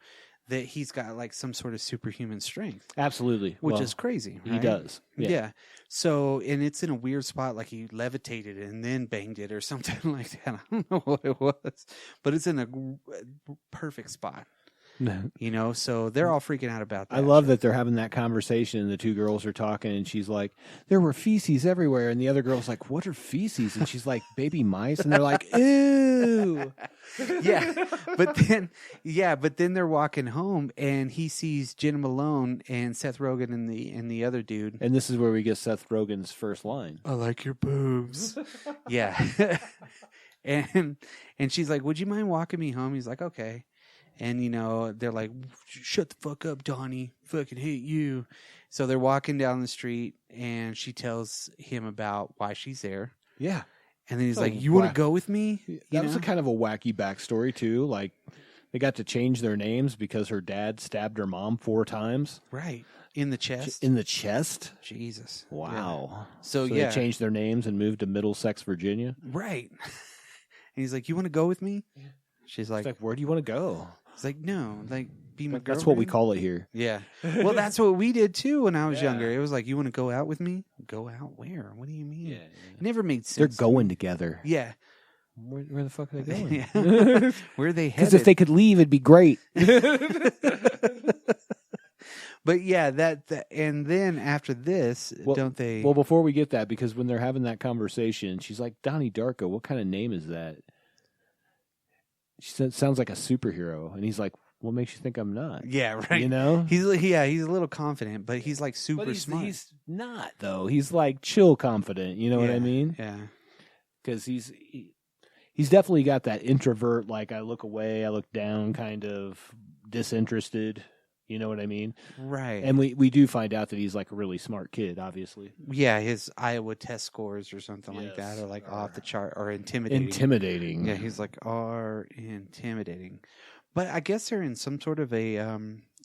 that he's got like some sort of superhuman strength. Absolutely, which is crazy. Right? He does. Yeah. So, and it's in a weird spot, like he levitated and then banged it or something like that. I don't know what it was, but it's in a perfect spot. So they're all freaking out about that. I love that they're having that conversation and the two girls are talking and she's like, there were feces everywhere. And the other girl's like, what are feces? And she's like, baby mice. And they're like, ew. But then they're walking home and he sees Jenna Malone and Seth Rogen and the other dude. And this is where we get Seth Rogen's first line. I like your boobs. And she's like, would you mind walking me home? He's like, okay. And, they're like, shut the fuck up, Donnie. Fucking hate you. So they're walking down the street, and she tells him about why she's there. Yeah. And then he's like, you want to go with me? That was a kind of a wacky backstory, too. Like, they got to change their names because her dad stabbed her mom 4 times. Right. In the chest? In the chest? Jesus. Wow. Yeah. So they changed their names and moved to Middlesex, Virginia? Right. And he's like, you want to go with me? She's like, where do you want to go? It's like, no, like, be my girlfriend. That's what we call it here. Yeah. Well, that's what we did, too, when I was younger. It was like, you want to go out with me? Go out where? What do you mean? Yeah. It never made sense. They're going together. Yeah. Where the fuck are they going? Yeah. Where are they headed? Because if they could leave, it'd be great. But yeah, and then after this, don't they? Well, before we get that, because when they're having that conversation, she's like, Donnie Darko, what kind of name is that? She said, sounds like a superhero. And he's like, what makes you think I'm not? Yeah, right. You know? He's a little confident, but he's like super But smart. he's not, though. He's like chill confident. You know what I mean? Yeah. Because he's definitely got that introvert, like I look away, I look down, kind of disinterested. You know what I mean? Right. And we do find out that he's like a really smart kid, obviously. Yeah, his Iowa test scores or something like that are like off the chart or intimidating. Yeah, he's like intimidating. But I guess they're in some sort of a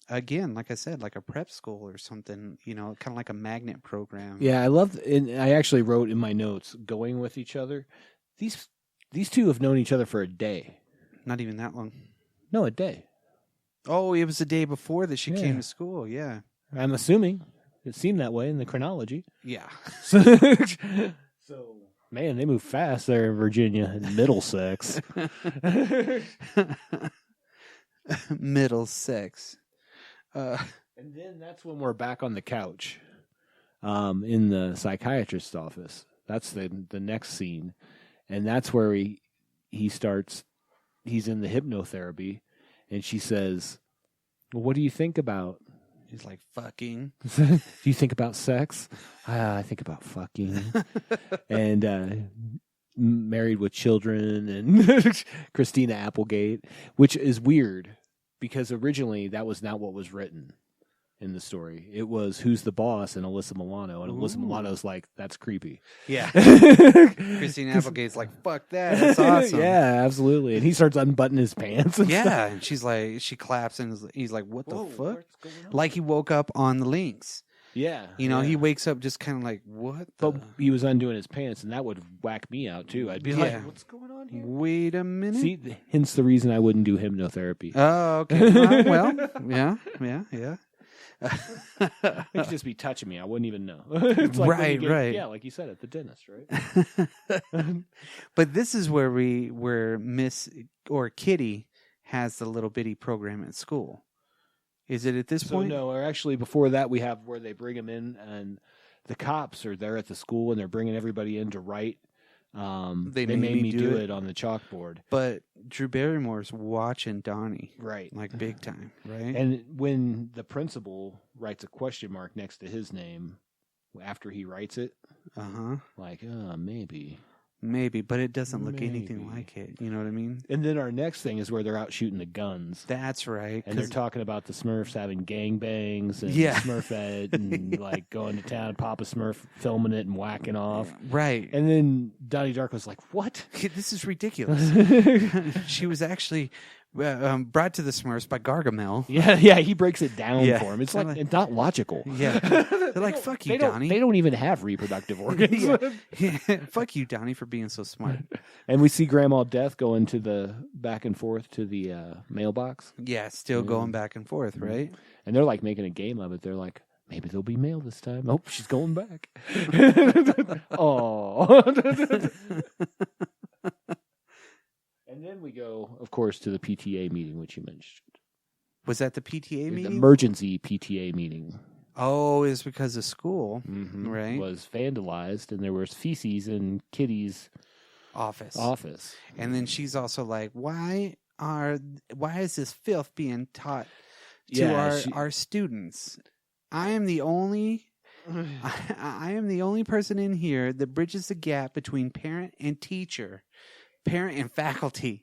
again, like I said, like a prep school or something, you know, kind of like a magnet program. Yeah, and I actually wrote in my notes, going with each other. These two have known each other for a day. Not even that long. No, a day. Oh, it was the day before that she came to school, yeah. I'm assuming. It seemed that way in the chronology. Yeah. So, man, they move fast there in Virginia and Middlesex. Middlesex. And then that's when we're back on the couch in the psychiatrist's office. That's the next scene. And that's where he's in the hypnotherapy, and she says, well, what do you think about? He's like, fucking. Do you think about sex? I think about fucking. And Married with Children and Christina Applegate, which is weird because originally that was not what was written in the story. It was Who's the Boss and Alyssa Milano. And Alyssa Milano's like, that's creepy. Yeah. Christina Applegate's like, fuck that. That's awesome. Yeah, absolutely. And he starts unbuttoning his pants. And stuff. And she's like, she claps and he's like, what the fuck? Like he woke up on the links. Yeah. You know, he wakes up just kind of like, what? But he was undoing his pants, and that would whack me out, too. I'd be like, what's going on here? Wait a minute. See, hence the reason I wouldn't do hypnotherapy. Oh, okay. Well, yeah. It could just be touching me. I wouldn't even know. It's like right. Yeah, like you said, at the dentist, right? But this is where Miss or Kitty has the little bitty program at school. Is it at this point? No, or actually before that we have where they bring him in, and the cops are there at the school, and they're bringing everybody in to write. They made me do it on the chalkboard. But Drew Barrymore's watching Donnie. Right. Like big time, right? And when the principal writes a question mark next to his name after he writes it, like, maybe, but it doesn't look anything like it. You know what I mean? And then our next thing is where they're out shooting the guns. That's right. And they're talking about the Smurfs having gangbangs and Smurfette and like going to town, Papa Smurf filming it and whacking off. Right. And then Donnie Darko's like, what? This is ridiculous. She was actually brought to the Smurfs by Gargamel. Yeah, he breaks it down for him. It's like, it's not logical. Yeah. They're like, fuck you, Donnie. They don't even have reproductive organs. Fuck you, Donnie, for being so smart. And we see Grandma Death going to the back and forth to the mailbox. Yeah, still going back and forth, right? And they're like making a game of it. They're like, maybe there'll be mail this time. Oh, she's going back. Oh. And then we go, of course, to the PTA meeting, which you mentioned. Was that the PTA meeting? The emergency PTA meeting. Oh, it's because of school, right? Was vandalized, and there was feces in Kitty's office. And then she's also like, why is this filth being taught to our students? I am the only person in here that bridges the gap between parent and teacher, parent and faculty.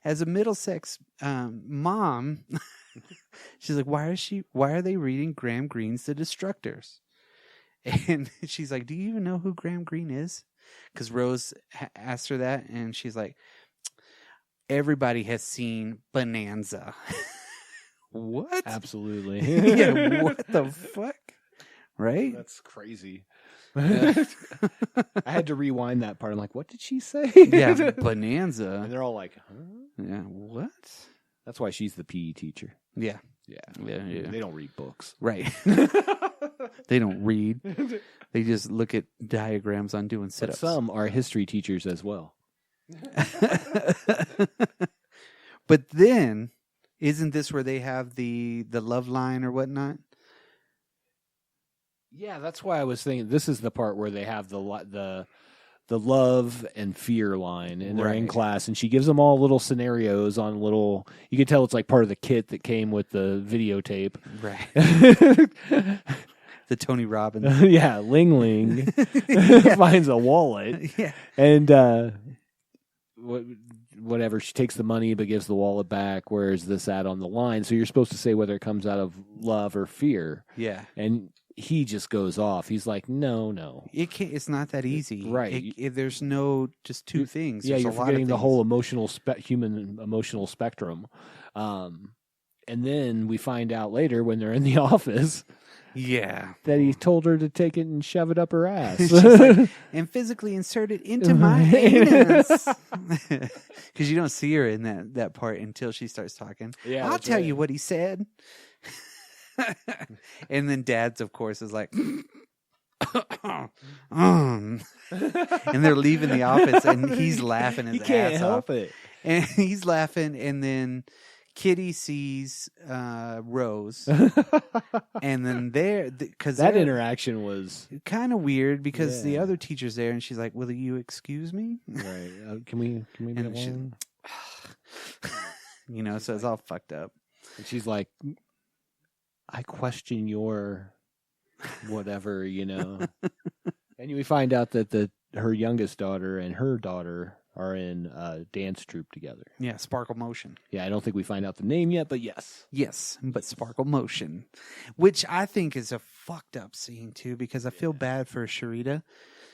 As a Middlesex mom, she's like, why are they reading Graham Greene's The Destructors? And she's like, do you even know who Graham Greene is? Because Rose asked her that, and she's like, everybody has seen Bonanza. What? Absolutely. Yeah, what the fuck? Right? That's crazy. I had to rewind that part. I'm like, what did she say? Yeah, Bonanza. And they're all like, huh? Yeah, what? That's why she's the PE teacher. Yeah. Yeah. They don't read books. Right. They don't read. They just look at diagrams on doing sit-ups. But some are history teachers as well. But then, isn't this where they have the love line or whatnot? Yeah, that's why I was thinking this is the part where they have the the love and fear line, and they're in Right. class, and she gives them all little scenarios on little. You can tell it's like part of the kit that came with the videotape. Right. The Tony Robbins. Yeah, Ling Ling finds a wallet, Yeah. and whatever, she takes the money but gives the wallet back. Where is this at on the line? So you're supposed to say whether it comes out of love or fear, Yeah. and he just goes off. He's like, no. It can't, it's not that easy. Right. There's no just two things. Yeah, There's you're a lot of forgetting the things. whole human emotional spectrum. And then we find out later when they're in the office Yeah. that he told her to take it and shove it up her ass. She's like, and physically insert it into my anus. Because you don't see her in that part until she starts talking. Yeah, I'll that's tell right. you what he said. And then Dad's, of course, is like, and they're leaving the office, and he's laughing his He can't ass help off. it. And he's laughing, and then Kitty sees Rose, and then because That interaction was kind of weird because the Yeah. other teacher's there, and she's like, "Will you excuse me?" right. Can we get And she- one? So it's all fucked up. And she's like, I question your whatever, And we find out that her youngest daughter and her daughter are in a dance troupe together. Yeah, Sparkle Motion. Yeah, I don't think we find out the name yet, but yes. Yes, but Sparkle Motion, which I think is a fucked up scene too, because I feel bad for Sharita.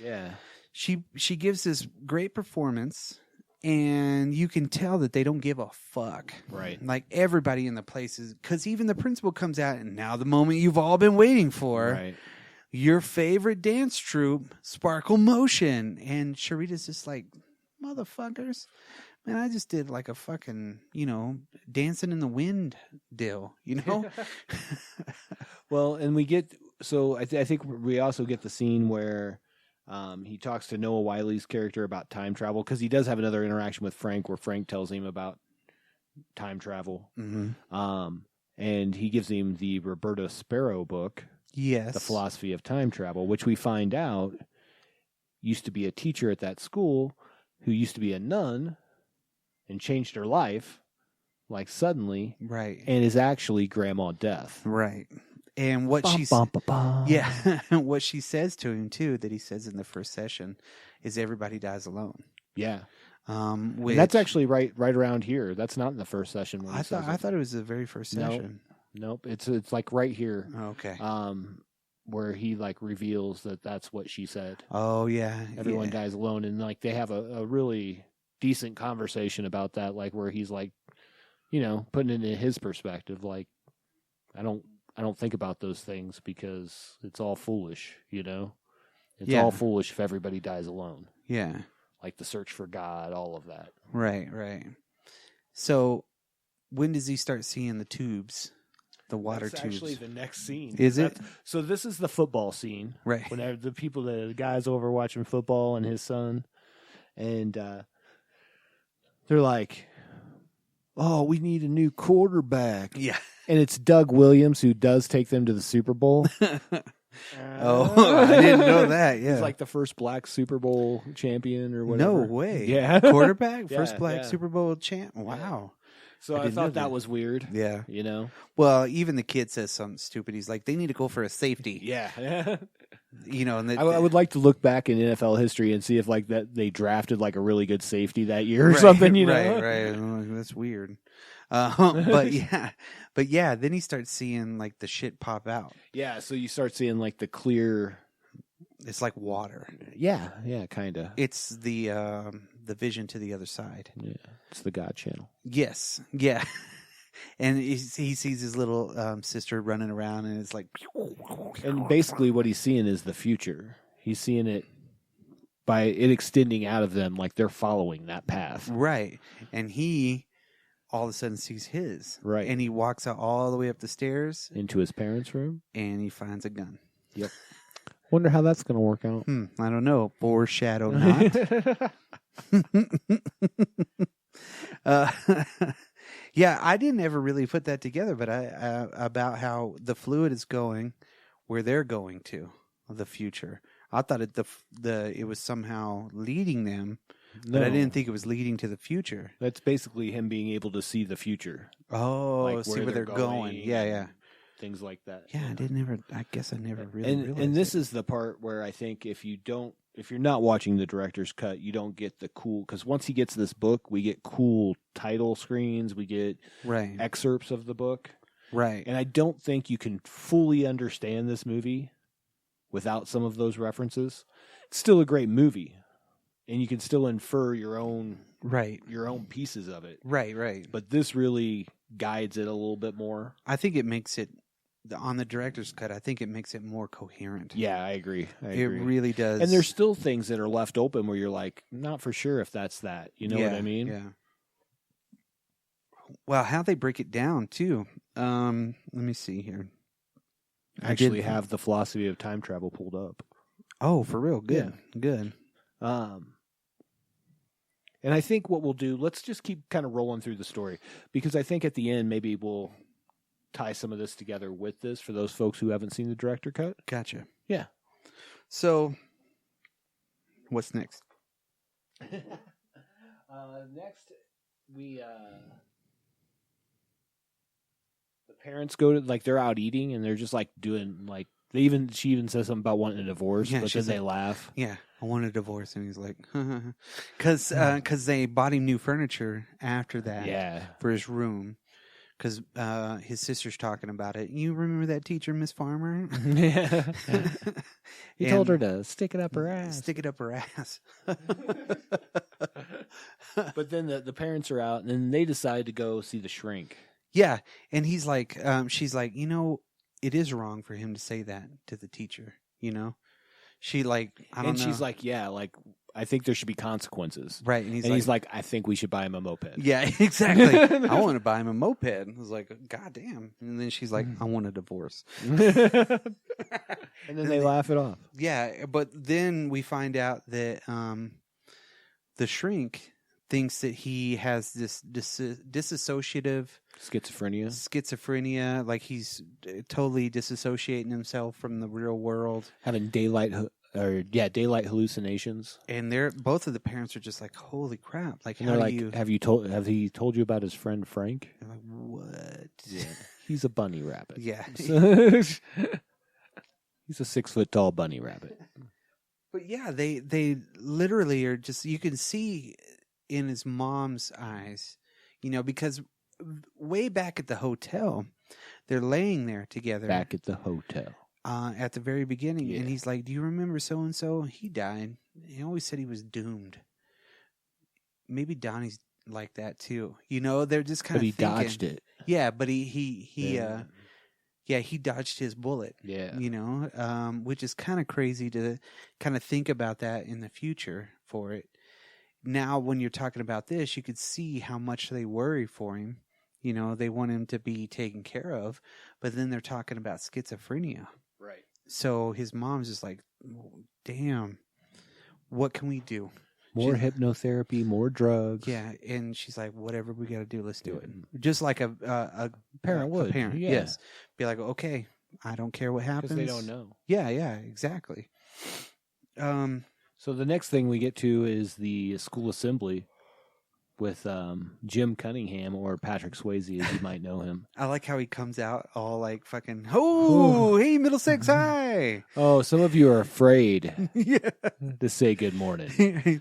Yeah. She gives this great performance, and you can tell that they don't give a fuck. Right. Like everybody in the place is, because even the principal comes out, and now the moment you've all been waiting for, Right. your favorite dance troupe, Sparkle Motion, and Sharita's just like, motherfuckers. Man, I just did like a fucking, Dancing in the Wind deal, Well, and we get I think we also get the scene where he talks to Noah Wiley's character about time travel, because he does have another interaction with Frank where Frank tells him about time travel. Mm-hmm. And he gives him the Roberta Sparrow book, Yes. The Philosophy of Time Travel, which we find out used to be a teacher at that school who used to be a nun and changed her life, like suddenly, Right. and is actually Grandma Death. Right. And what she's yeah, what she says to him too, that he says in the first session, is everybody dies alone. Yeah. Which, And that's actually right around here. That's not in the first session. When I thought it was the very first No. session. Nope. It's like right here. Okay. Where he like reveals that that's what she said. Oh yeah. Everyone yeah. dies alone, and like they have a really decent conversation about that, like where he's like, putting it in his perspective, like I don't think about those things because it's all foolish, It's Yeah. all foolish if everybody dies alone. Yeah. Like the search for God, all of that. Right. Right. So, when does he start seeing the tubes, the water That's tubes? actually the next scene. Is it? So this is the football scene. Right. When the guys over watching football and his son, and they're like, "Oh, we need a new quarterback." Yeah. And it's Doug Williams who does take them to the Super Bowl. Oh, I didn't know that. Yeah. He's like the first black Super Bowl champion or whatever. No way. Yeah. Quarterback, first Yeah, black yeah. Super Bowl champ. Wow. So I I didn't know thought that that. was weird. Yeah. Well, even the kid says something stupid. He's like, they need to go for a safety. Yeah. And I would like to look back in NFL history and see if like that they drafted like a really good safety that year or right, something. Right. I'm like, that's weird. But yeah. Then he starts seeing like the shit pop out. Yeah. So you start seeing like the clear. It's like water. Yeah. Kind of. It's the vision to the other side. Yeah. It's the God channel. Yes. Yeah. And he sees his little sister running around, and it's like, And basically, what he's seeing is the future. He's seeing it by it extending out of them, like they're following that path. right. And he all of a sudden sees his. Right. And he walks out all the way up the stairs, Into his parents' room. and he finds a gun. Yep. Wonder how that's going to work out. I don't know. Foreshadow not. Yeah, I didn't ever really put that together, but about how the fluid is going where they're going to, the future. I thought it was somehow leading them, but No. I didn't think it was leading to the future. That's basically him being able to see the future. Oh, Like see where they're going. Yeah, yeah. Things like that. Yeah, I guess I never really realized And this it. is the part where I think if you're not watching the director's cut, you don't get the cool, because once he gets this book, we get cool title screens, we get Right. excerpts of the book. Right. And I don't think you can fully understand this movie without some of those references. It's still a great movie, and you can still infer your own pieces of it. Right. But this really guides it a little bit more. I think it makes it, on the director's cut, I think it makes it more coherent. Yeah, I agree. It really does. And there's still things that are left open where you're like, not for sure if that's that. You know what I mean? Yeah. Well, how they break it down, too. Let me see here. I actually have the philosophy of time travel pulled up. Oh, for real? Good. Yeah. Good. And I think what we'll do, let's just keep kind of rolling through the story, because I think at the end maybe we'll tie some of this together with this for those folks who haven't seen the director cut. Gotcha. Yeah. So, what's next? Next, we the parents go to, like, they're out eating and they're just like doing like she even says something about wanting a divorce, Yeah, but then she's they like, laugh. Yeah, I want a divorce, and he's like, because they bought him new furniture after that, Yeah. for his room, because his sister's talking about it. You remember that teacher, Miss Farmer? Yeah. He And- told her to stick it up her ass. Stick it up her ass. But then the parents are out, and then they decide to go see the shrink. Yeah, and he's like, she's like, it is wrong for him to say that to the teacher. She like, I don't know. And she's like, yeah, like, I think there should be consequences. right, and He's like, I think we should buy him a moped. yeah, exactly. I want to buy him a moped. I was like, God damn. And then she's like, I want a divorce. And then they laugh it off. Yeah, but then we find out that the shrink thinks that he has this disassociative schizophrenia, like he's totally disassociating himself from the real world, Having daylight hallucinations. and both of the parents are just like, holy crap, like, And how they're do like, you have he told you about his friend Frank? They're like, what? Yeah. He's a bunny rabbit. Yeah. He's a 6 foot tall bunny rabbit. But yeah, they literally are just, you can see in his mom's eyes, because way back at the hotel, they're laying there together. Back at the hotel. At the very beginning, Yeah. and he's like, do you remember so-and-so? He died. He always said he was doomed. Maybe Donnie's like that too. They're just kind But of he thinking, dodged it. Yeah, but he dodged his bullet. Yeah. Which is kind of crazy to kind of think about that in the future for it. Now, when you're talking about this, you could see how much they worry for him. They want him to be taken care of, but then they're talking about schizophrenia. Right. So his mom's just like, damn, what can we do? More hypnotherapy, more drugs. Yeah, and she's like, whatever we got to do, let's do it. Just like a Parent would. A parent, Yeah. yes. Be like, okay, I don't care what happens. Because they don't know. Yeah, exactly. So the next thing we get to is the school assembly with Jim Cunningham, or Patrick Swayze, as you might know him. I like how he comes out all like fucking, oh, hey, Middlesex High. Oh, some of you are afraid Yeah. to say good morning.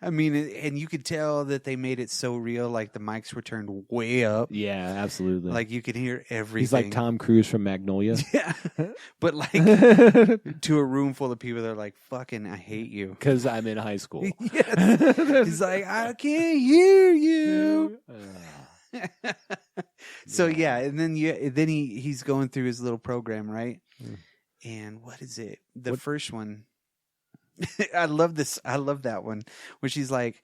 I mean, and you could tell that they made it so real, like the mics were turned way up. Yeah, absolutely. Like you could hear everything. He's like Tom Cruise from Magnolia. Yeah. But like to a room full of people, they're like, fucking, I hate you. Because I'm in high school. Yes. He's like, I can't hear you. So yeah, and then he's going through his little program, right? And what is it? The first one. I love this. I love that one where she's like,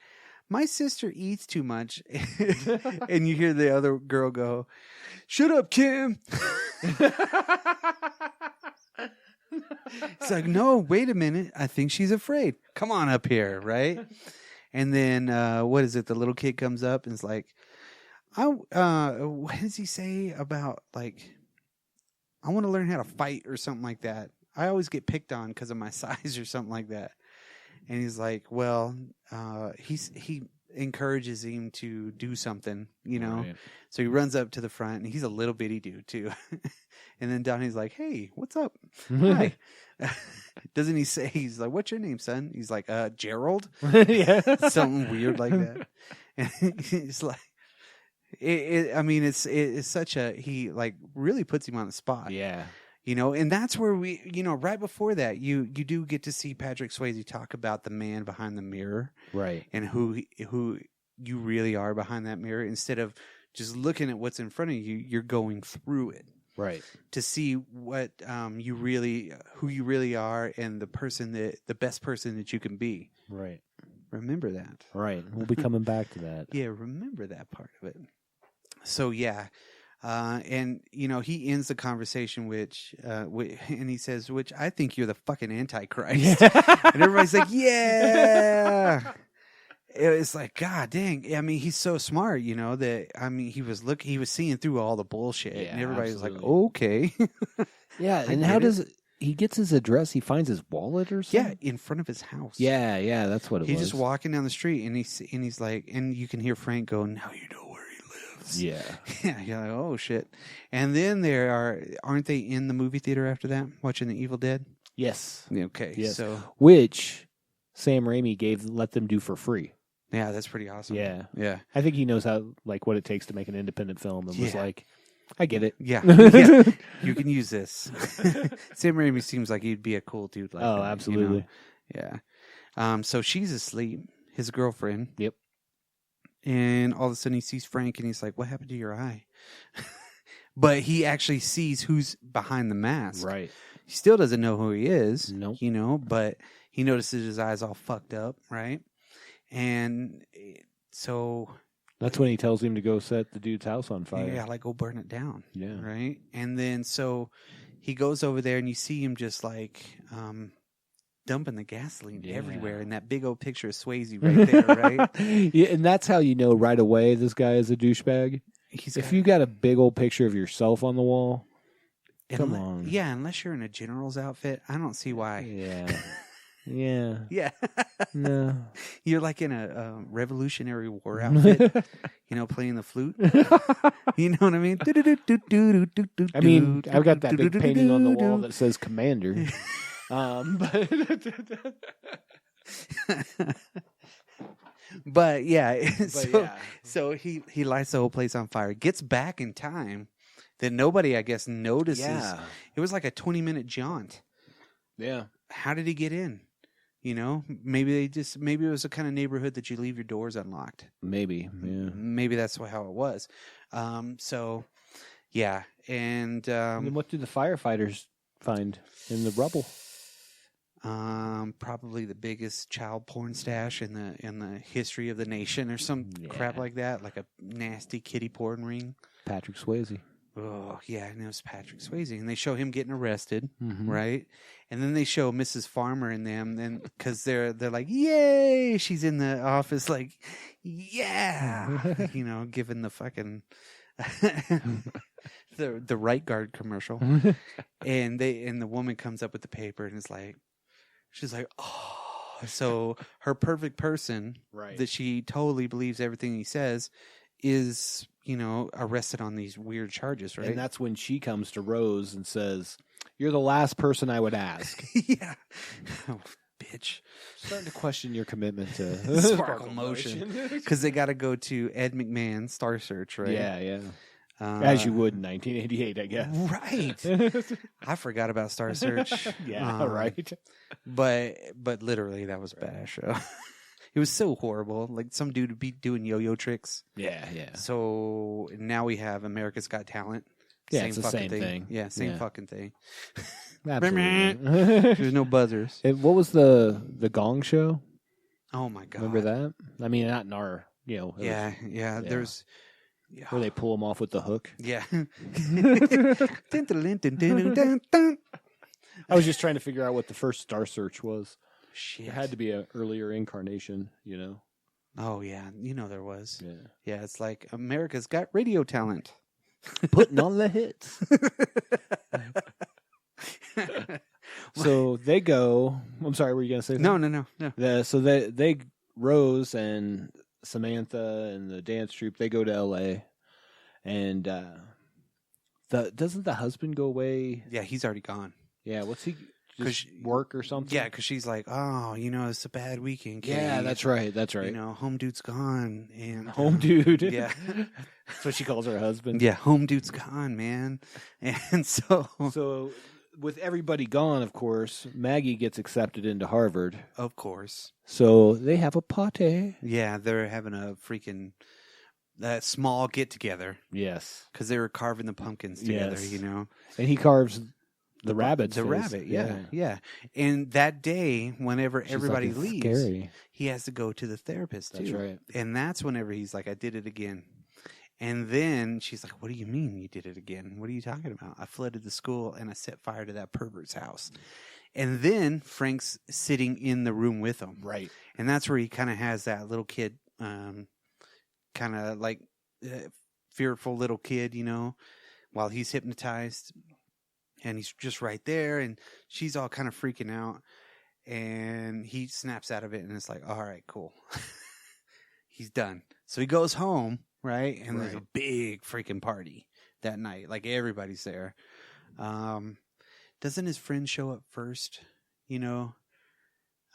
my sister eats too much. And you hear the other girl go, shut up, Kim. It's like, no, wait a minute. I think she's afraid. Come on up here, right? And then what is it? The little kid comes up and is like, what does he say about, like, I want to learn how to fight or something like that. I always get picked on because of my size or something like that. And he's like, well, he encourages him to do something, you know. Right. So he runs up to the front, and he's a little bitty dude too. And then Donnie's like, "Hey, what's up?" Hi. Doesn't he say, he's like, "What's your name, son?" He's like, Gerald. Yeah. Something weird like that. And he's like, I mean, it's such a, he like really puts him on the spot. Yeah. You know, and that's where we, you know, right before that, you do get to see Patrick Swayze talk about the man behind the mirror, Right. and who you really are behind that mirror. Instead of just looking at what's in front of you, you're going through it, Right. to see what who you really are, and the best person that you can be. Right. Remember that. Right. We'll be coming back to that. Yeah, remember that part of it. So yeah. And you know, he ends the conversation and he says, "Which I think you're the fucking Antichrist." And everybody's like, "Yeah." It's like, God dang! I mean, he's so smart, you know. That I mean, he was seeing through all the bullshit, and everybody was like, "Okay." Yeah, and how does he gets his address? He finds his wallet or something. Yeah, in front of his house. Yeah, that's what it was. He's just walking down the street, and he's like, and you can hear Frank go, "Now you know where he lives." Yeah. Yeah, you're like, oh shit. And then aren't they in the movie theater after that, watching The Evil Dead? Yes. Okay. Yes. So which Sam Raimi let them do for free. yeah, that's pretty awesome. Yeah. Yeah. I think he knows what it takes to make an independent film, and was like, I get it. Yeah. Yeah. You can use this. Sam Raimi seems like he'd be a cool dude like that. Absolutely. You know? Yeah. So she's asleep, his girlfriend. Yep. And all of a sudden he sees Frank, and he's like, "What happened to your eye?" But he actually sees who's behind the mask. Right. He still doesn't know who he is. Nope. You know, but he notices his eyes all fucked up, right? And so that's when he tells him to go set the dude's house on fire. yeah, like go burn it down. Yeah. Right. And then so he goes over there, and you see him just like dumping the gasoline everywhere, and that big old picture of Swayze right there, right? Yeah, and that's how you know right away this guy is a douchebag. If you got a big old picture of yourself on the wall, come on. Yeah, unless you're in a general's outfit, I don't see why. Yeah. Yeah. Yeah. No. You're like in a Revolutionary War outfit, you know, playing the flute. You know what I mean? I mean, I've got that big painting on the wall that says Commander. But yeah, yeah. So he lights the whole place on fire. Gets back in time that nobody, I guess, notices. Yeah. It was like a 20-minute jaunt. Yeah. How did he get in? You know, maybe it was a kind of neighborhood that you leave your doors unlocked. Maybe. Yeah. Maybe that's how it was. So yeah, and then what do the firefighters find in the rubble? probably the biggest child porn stash in the history of the nation, or some crap like that, like a nasty kiddie porn ring. Patrick Swayze. Oh yeah, and it was Patrick Swayze, and they show him getting arrested, Mm-hmm. right? And then they show Mrs. Farmer and them, then because they're like, yay, she's in the office, like, yeah, you know, giving the fucking the right guard commercial, and the woman comes up with the paper and is like, she's like, oh, so her perfect person, Right. that she totally believes everything he says, is, you know, arrested on these weird charges, right? And that's when she comes to Rose and says, "You're the last person I would ask." Yeah. Oh, bitch. Starting to question your commitment to Sparkle Motion. Because they got to go to Ed McMahon's Star Search, right? Yeah. As you would in 1988, I guess. Right. I forgot about Star Search. Yeah, right. But literally, that was a badass show. It was so horrible. Like, some dude would be doing yo-yo tricks. Yeah. So now we have America's Got Talent. Yeah, it's the fucking same thing. Yeah, same Yeah. fucking thing. Absolutely. There's no buzzers. And what was the Gong Show? Oh my god! Remember that? I mean, not in our, you know. Yeah. There's Where they pull them off with the hook. yeah. I was just trying to figure out what the first Star Search was. Shit. It had to be an earlier incarnation, you know. Oh yeah, you know there was. Yeah. Yeah, it's like America's Got Radio Talent. Putting on the hits. So they go. I'm sorry, were you going to say something? No. So they Rose and Samantha and the dance troupe, they go to L.A. and doesn't the husband go away? Yeah, he's already gone. Yeah, what's he? Just work or something? Yeah, because she's like, oh, it's a bad weekend. Kate. Yeah, that's right. Home dude's gone. And home dude. Yeah. That's what she calls her husband. Yeah, home dude's gone, man. And So with everybody gone, of course, Maggie gets accepted into Harvard. Of course. So they have a party. Yeah, they're having a freaking small get-together. Yes. Because they were carving the pumpkins together, And he carves the rabbit's the face. Rabbit, yeah. And that day, whenever everybody leaves, scary. he has to go to the therapist, too. That's right. And that's whenever he's like, I did it again. And then she's like, what do you mean you did it again? What are you talking about? I flooded the school and I set fire to that pervert's house. And then Frank's sitting in the room with him. Right. And that's where he kind of has that little kid, kind of like fearful little kid, while he's hypnotized. And he's just right there. And she's all kind of freaking out. And he snaps out of it and it's like, all right, cool. He's done. So he goes home. Right? And there's a big freaking party that night. Like, everybody's there. Doesn't his friend show up first? The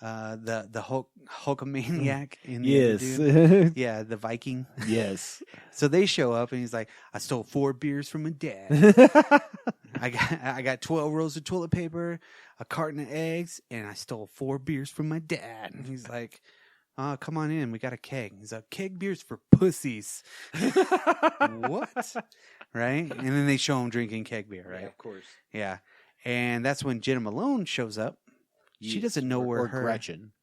Hulkamaniac in the other dude? Yeah, the Viking. Yes. So they show up, and he's like, I stole 4 beers from my dad. I got 12 rolls of toilet paper, a carton of eggs, and I stole 4 beers from my dad. And he's like... come on in. We got a keg. He's like, keg beers for pussies. What? Right? And then they show him drinking keg beer, right? Yeah, of course. Yeah. And that's when Jenna Malone shows up. She doesn't know where her...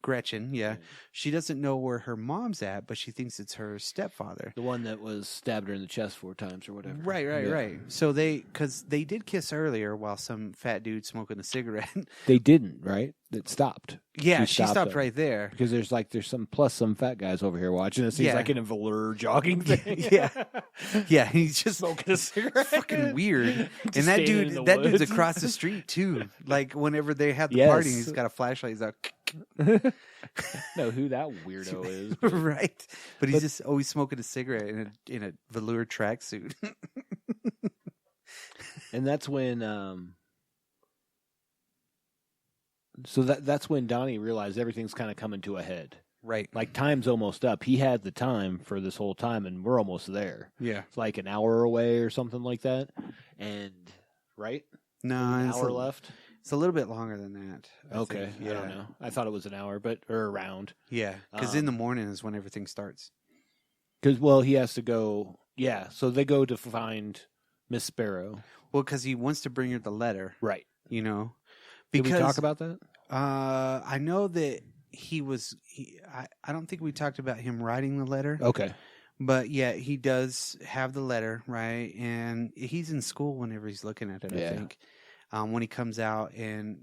Gretchen, yeah. She doesn't know where her mom's at, but she thinks it's her stepfather. The one that was stabbed her in the chest 4 times or whatever. Right. So because they did kiss earlier while some fat dude smoking a cigarette. They didn't, right? It stopped. Yeah, she stopped right there. Because there's some fat guys over here watching. It seems like an velour jogging thing. Yeah, he's just smoking a cigarette. Fucking weird. And that dude's across the street too. Like whenever they have the party, he's got a flashlight. He's like, know who that weirdo is, right? But he's just always smoking a cigarette in a velour tracksuit. And that's when so that's when Donnie realized everything's kind of coming to a head. Right. Like, time's almost up. He had the time for this whole time, and we're almost there. Yeah. It's like an hour away or something like that. And, right? No, an hour left? It's a little bit longer than that. Okay. I don't know. I thought it was an hour, or around. Yeah, because in the morning is when everything starts. Because, he has to go. Yeah, so they go to find Miss Sparrow. Well, because he wants to bring her the letter. Right. Because, did we talk about that? I know that I don't think we talked about him writing the letter. Okay. But yeah, he does have the letter, right? And he's in school whenever he's looking at it, I think. When he comes out and,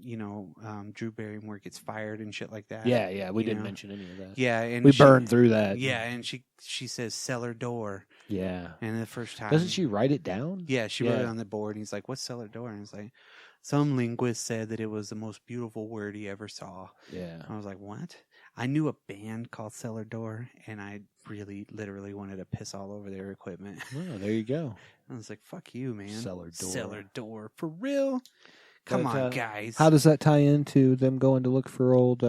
Drew Barrymore gets fired and shit like that. Yeah, we didn't mention any of that. Yeah, and we burned through that. Yeah, and she says cellar door. Yeah. And the first time. Doesn't she write it down? Yeah, she wrote it on the board. And he's like, what's cellar door? And he's like, some linguist said that it was the most beautiful word he ever saw. Yeah. I was like, what? I knew a band called Cellar Door, and I really, literally wanted to piss all over their equipment. Oh, there you go. I was like, fuck you, man. Cellar Door. Cellar Door. For real? Come on, guys. How does that tie into them going to look for old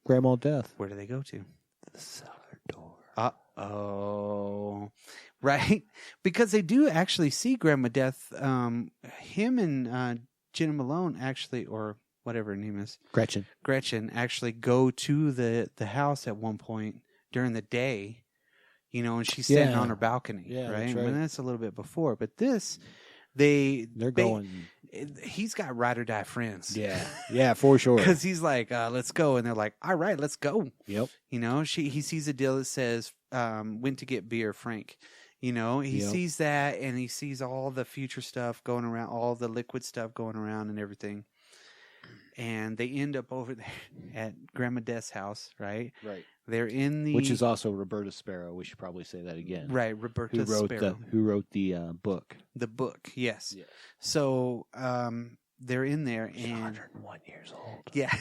Grandma Death? Where do they go to? The cellar door. Uh-oh. Right? Because they do actually see Grandma Death. Him and Jenna Malone actually, or whatever her name is. Gretchen actually go to the house at one point during the day, and she's standing on her balcony. Yeah, right? That's right. And that's a little bit before. But this, they're going. He's got ride or die friends. Yeah, for sure. Because he's like, let's go. And they're like, all right, let's go. Yep. He sees a deal that says, went to get beer, Frank. He sees that, and he sees all the future stuff going around, all the liquid stuff going around and everything. And they end up over there at Grandma Death's house, right? Right. They're in the... Which is also Roberta Sparrow. We should probably say that again. Right, Sparrow. Who wrote the book. The book, yes. So they're in there, She's and 101 years old. yeah,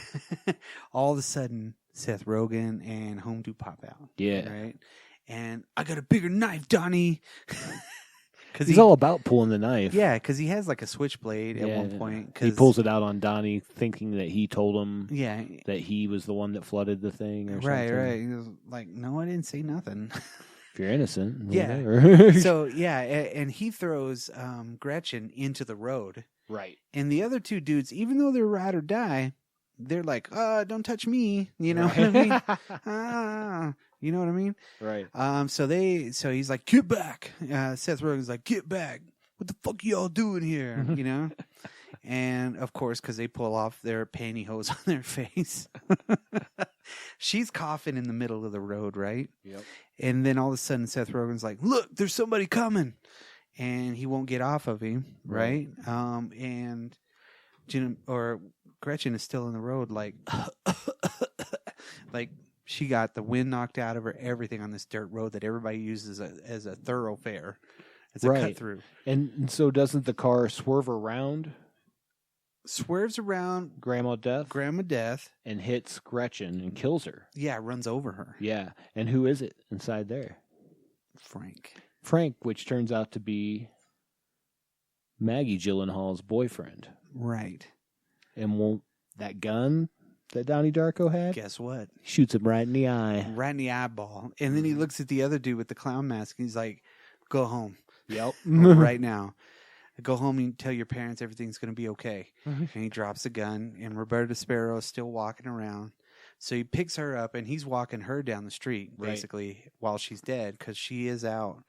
all of a sudden, Seth Rogen and Home do pop out. Yeah. Right? And I got a bigger knife, Donnie. Because He's all about pulling the knife. Yeah, because he has like a switchblade at one point. He pulls it out on Donnie, thinking that he told him that he was the one that flooded the thing or right, something. Right. He was like, no, I didn't say nothing. If you're innocent. Yeah. So, yeah, and he throws Gretchen into the road. Right. And the other two dudes, even though they're ride or die, they're like, don't touch me. You know what I mean? You know what I mean? Right. So he's like, get back. Seth Rogen's like, get back. What the fuck y'all doing here? You know? And of course, because they pull off their pantyhose on their face. She's coughing in the middle of the road, right? Yep. And then all of a sudden, Seth Rogen's like, look, there's somebody coming. And he won't get off of him, right? And Gretchen is still in the road, like, like, she got the wind knocked out of her, everything on this dirt road that everybody uses as a thoroughfare. It's a cut through. And so doesn't the car swerve around? Swerves around Grandma Death. And hits Gretchen and kills her. Yeah, runs over her. Yeah. And who is it inside there? Frank, which turns out to be Maggie Gyllenhaal's boyfriend. Right. And won't that gun that Donnie Darko had? Guess what? He shoots him right in the eye. Right in the eyeball. And then he looks at the other dude with the clown mask and he's like, go home. Yep. Right now. Go home and tell your parents everything's going to be okay. And he drops the gun, and Roberta Sparrow is still walking around. So he picks her up, and he's walking her down the street, basically, while she's dead, because she is out.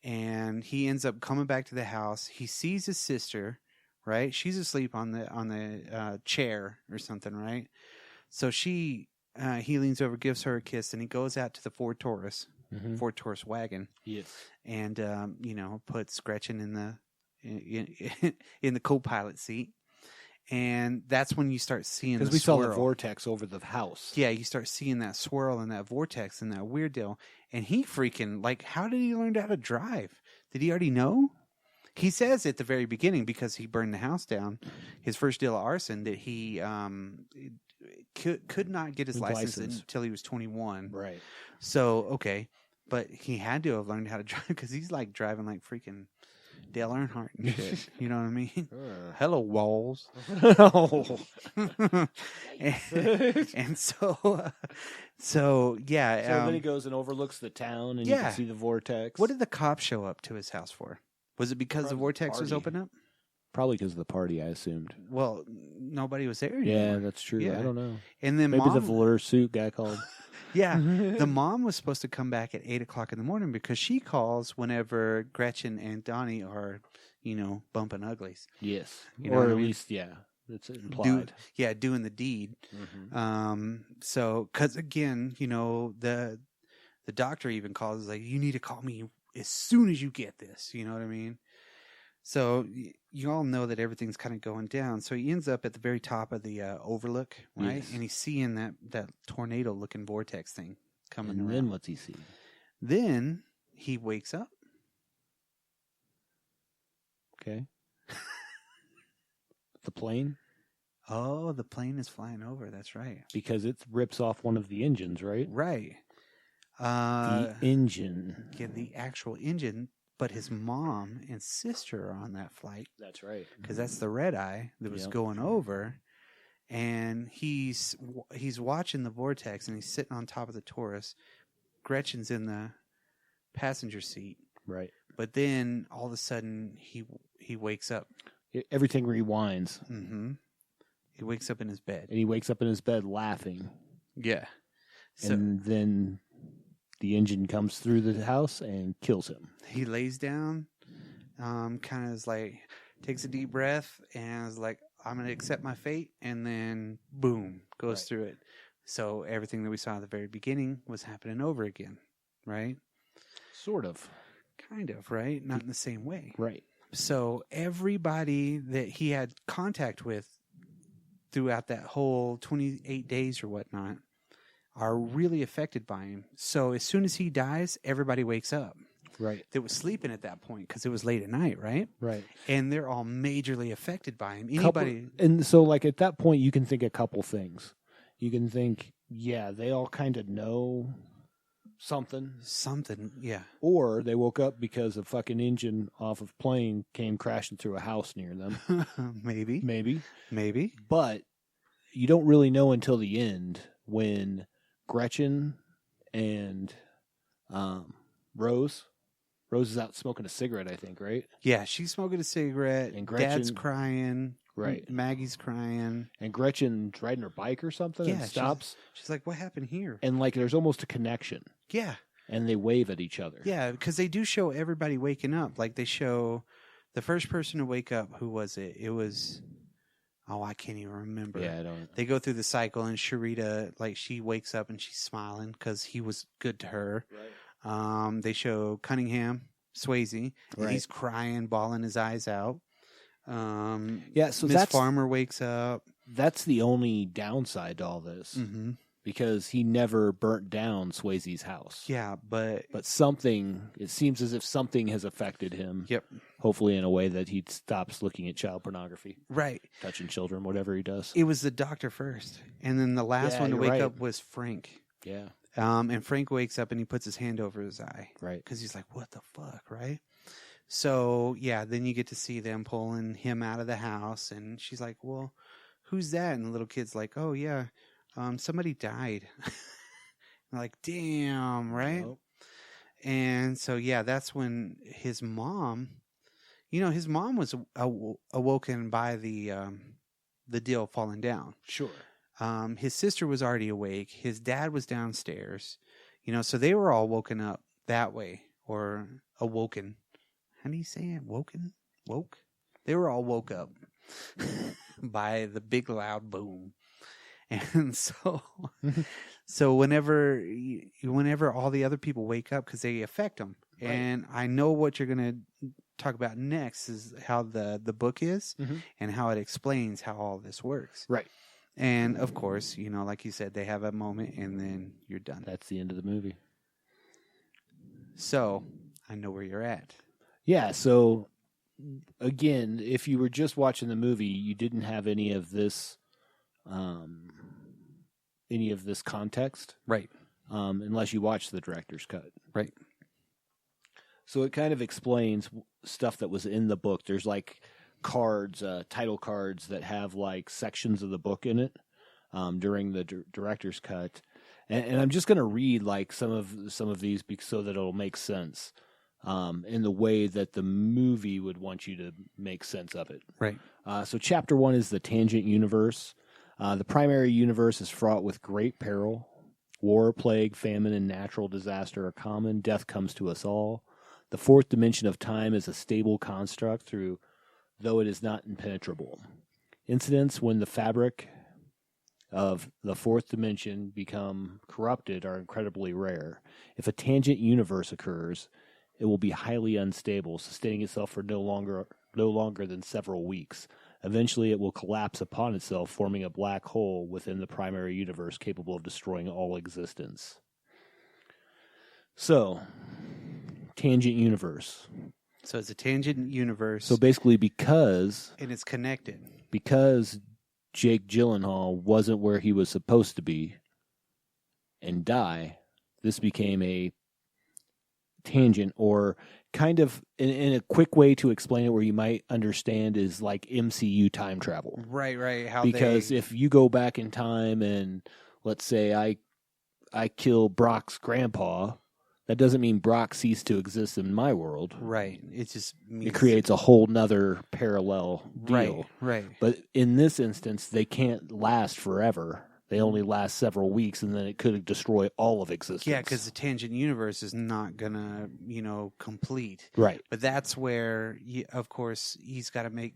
And he ends up coming back to the house. He sees his sister, right? She's asleep on the chair or something, right? So he leans over, gives her a kiss, and he goes out to the Ford Taurus wagon. Yes. And, puts Gretchen in the co-pilot seat. And that's when you start seeing the swirl. Because we saw the vortex over the house. Yeah, you start seeing that swirl and that vortex and that weird deal. And he freaking, like, how did he learn how to drive? Did he already know? He says at the very beginning, because he burned the house down, his first deal of arson, that he could not get his license until he was 21. Right. So, okay. But he had to have learned how to drive because he's like driving like freaking Dale Earnhardt and shit. You know what I mean? Hello, walls. and so yeah. So then he goes and overlooks the town, and you can see the vortex. What did the cops show up to his house for? Was it because the vortex was open up? Probably because of the party, I assumed. Well, nobody was there anymore. Yeah, that's true. Yeah. I don't know. And then maybe the velour suit guy called. Yeah, the mom was supposed to come back at 8:00 in the morning because she calls whenever Gretchen and Donnie are, bumping uglies. Yes, or at least, it's implied. Doing the deed. So, because again, the doctor even calls like, you need to call me as soon as you get this. You know what I mean? So you all know that everything's kind of going down. So he ends up at the very top of the overlook, right? Yes. And he's seeing that tornado-looking vortex thing coming around. And then what's he see? Then he wakes up. Okay. The plane? Oh, the plane is flying over. That's right. Because it rips off one of the engines, right? Right. The engine. Yeah, the actual engine. But his mom and sister are on that flight. That's right. Because that's the red eye that was going over. And he's watching the vortex, and he's sitting on top of the Taurus. Gretchen's in the passenger seat. Right. But then, all of a sudden, he wakes up. Everything rewinds. Mm-hmm. He wakes up in his bed. And he wakes up in his bed laughing. Yeah. And then the engine comes through the house and kills him. He lays down, kind of is like, takes a deep breath, and is like, I'm going to accept my fate, and then, boom, goes through it. So everything that we saw at the very beginning was happening over again, right? Sort of. Kind of, right? Not in the same way. Right. So everybody that he had contact with throughout that whole 28 days or whatnot are really affected by him. So as soon as he dies, everybody wakes up. Right. that was sleeping at that point because it was late at night, right? Right. And they're all majorly affected by him. And so, like, at that point, you can think a couple things. You can think, yeah, they all kind of know something. Yeah. Or they woke up because a fucking engine off of plane came crashing through a house near them. Maybe. But you don't really know until the end when Gretchen and Rose is out smoking a cigarette, I think, right? Yeah, she's smoking a cigarette. And Gretchen, Dad's crying. Right. Maggie's crying. And Gretchen's riding her bike or something and stops. She's like, what happened here? And, like, there's almost a connection. Yeah. And they wave at each other. Yeah, because they do show everybody waking up. Like, they show the first person to wake up. Who was it? It was... Oh, I can't even remember. Yeah, I don't... They go through the cycle, and Sharita, like, she wakes up and she's smiling because he was good to her. Right. They show Cunningham, Swayze, and he's crying, bawling his eyes out. Yeah, so Miss Farmer wakes up. That's the only downside to all this. Mm-hmm. Because he never burnt down Swayze's house. Yeah, but something, it seems as if something has affected him. Yep. Hopefully in a way that he stops looking at child pornography. Right. Touching children, whatever he does. It was the doctor first. And then the last one to wake up was Frank. Yeah. And Frank wakes up and he puts his hand over his eye. Right. Because he's like, what the fuck, right? So, yeah, then you get to see them pulling him out of the house. And she's like, well, who's that? And the little kid's like, oh, yeah. Somebody died. Like, damn, right? Nope. And so, yeah, that's when his mom, his mom was awoken by the deal falling down. Sure. His sister was already awake. His dad was downstairs. So they were all woken up that way, or awoken. How do you say it? Woken? Woke? They were all woke up by the big loud boom. And so whenever all the other people wake up, because they affect them. Right. And I know what you're going to talk about next is how the book is and how it explains how all this works. Right. And, of course, like you said, they have a moment and then you're done. That's the end of the movie. So I know where you're at. Yeah, so, again, if you were just watching the movie, you didn't have any of this context, right? Unless you watch the director's cut, right? So it kind of explains stuff that was in the book. There's like cards, title cards that have like sections of the book in it during the director's cut, and I'm just going to read like some of these so that it'll make sense in the way that the movie would want you to make sense of it. Right. So Chapter 1 is the Tangent Universe. The primary universe is fraught with great peril. War, plague, famine, and natural disaster are common. Death comes to us all. The fourth dimension of time is a stable construct, though it is not impenetrable. Incidents when the fabric of the fourth dimension become corrupted are incredibly rare. If a tangent universe occurs, it will be highly unstable, sustaining itself for no longer than several weeks. Eventually, it will collapse upon itself, forming a black hole within the primary universe capable of destroying all existence. So, tangent universe. So it's a tangent universe. So basically because... And it's connected. Because Jake Gyllenhaal wasn't where he was supposed to be and die, this became a tangent, or kind of in a quick way to explain it where you might understand is like MCU time travel. Right. Because if you go back in time and let's say I kill Brock's grandpa, that doesn't mean Brock ceased to exist in my world. Right. It just means... It creates a whole nother parallel deal. Right. But in this instance, they can't last forever. They only last several weeks, and then it could destroy all of existence. Yeah, because the tangent universe is not going to, complete. Right. But that's where, of course, he's got to make...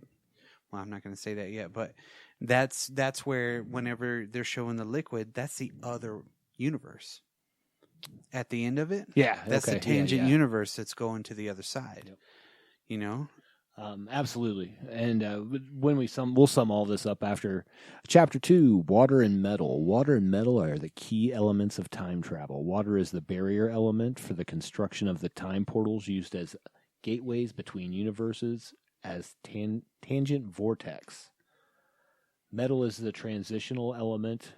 Well, I'm not going to say that yet, but that's where whenever they're showing the liquid, that's the other universe. At the end of it? Yeah. That's the tangent universe that's going to the other side. Yep. Absolutely. And when we'll sum all this up after Chapter 2, Water and Metal. Water and metal are the key elements of time travel. Water is the barrier element for the construction of the time portals used as gateways between universes as tangent vortex. Metal is the transitional element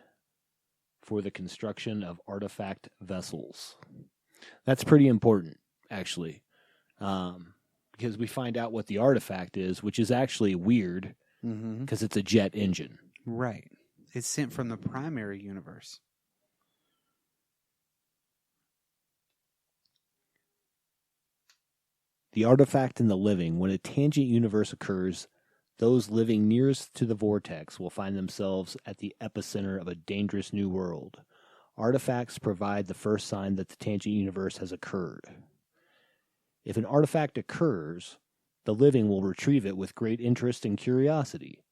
for the construction of artifact vessels. That's pretty important, actually. Because we find out what the artifact is, which is actually weird because it's a jet engine. Right. It's sent from the primary universe. The artifact and the living. When a tangent universe occurs, those living nearest to the vortex will find themselves at the epicenter of a dangerous new world. Artifacts provide the first sign that the tangent universe has occurred. If an artifact occurs, the living will retrieve it with great interest and curiosity.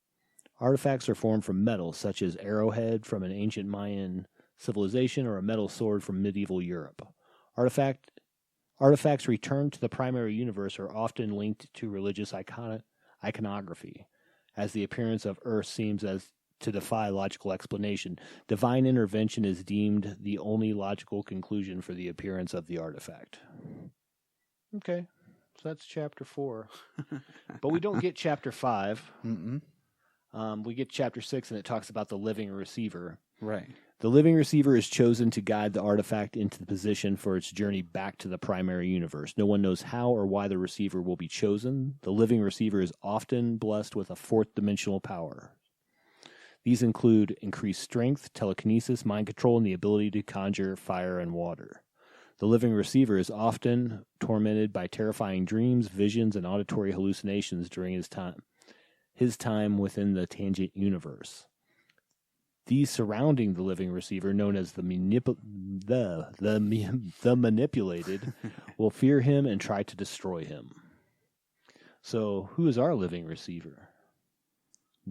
Artifacts are formed from metal, such as arrowhead from an ancient Mayan civilization or a metal sword from medieval Europe. Artifacts returned to the primary universe are often linked to religious iconography, as the appearance of Earth seems as to defy logical explanation. Divine intervention is deemed the only logical conclusion for the appearance of the artifact. Okay, so that's Chapter 4. But we don't get Chapter 5. We get Chapter 6, and it talks about the living receiver. Right. The living receiver is chosen to guide the artifact into the position for its journey back to the primary universe. No one knows how or why the receiver will be chosen. The living receiver is often blessed with a fourth dimensional power. These include increased strength, telekinesis, mind control, and the ability to conjure fire and water. The living receiver is often tormented by terrifying dreams, visions, and auditory hallucinations during his time within the tangent universe. These surrounding the living receiver, known as the manipulated, will fear him and try to destroy him. So, who is our living receiver?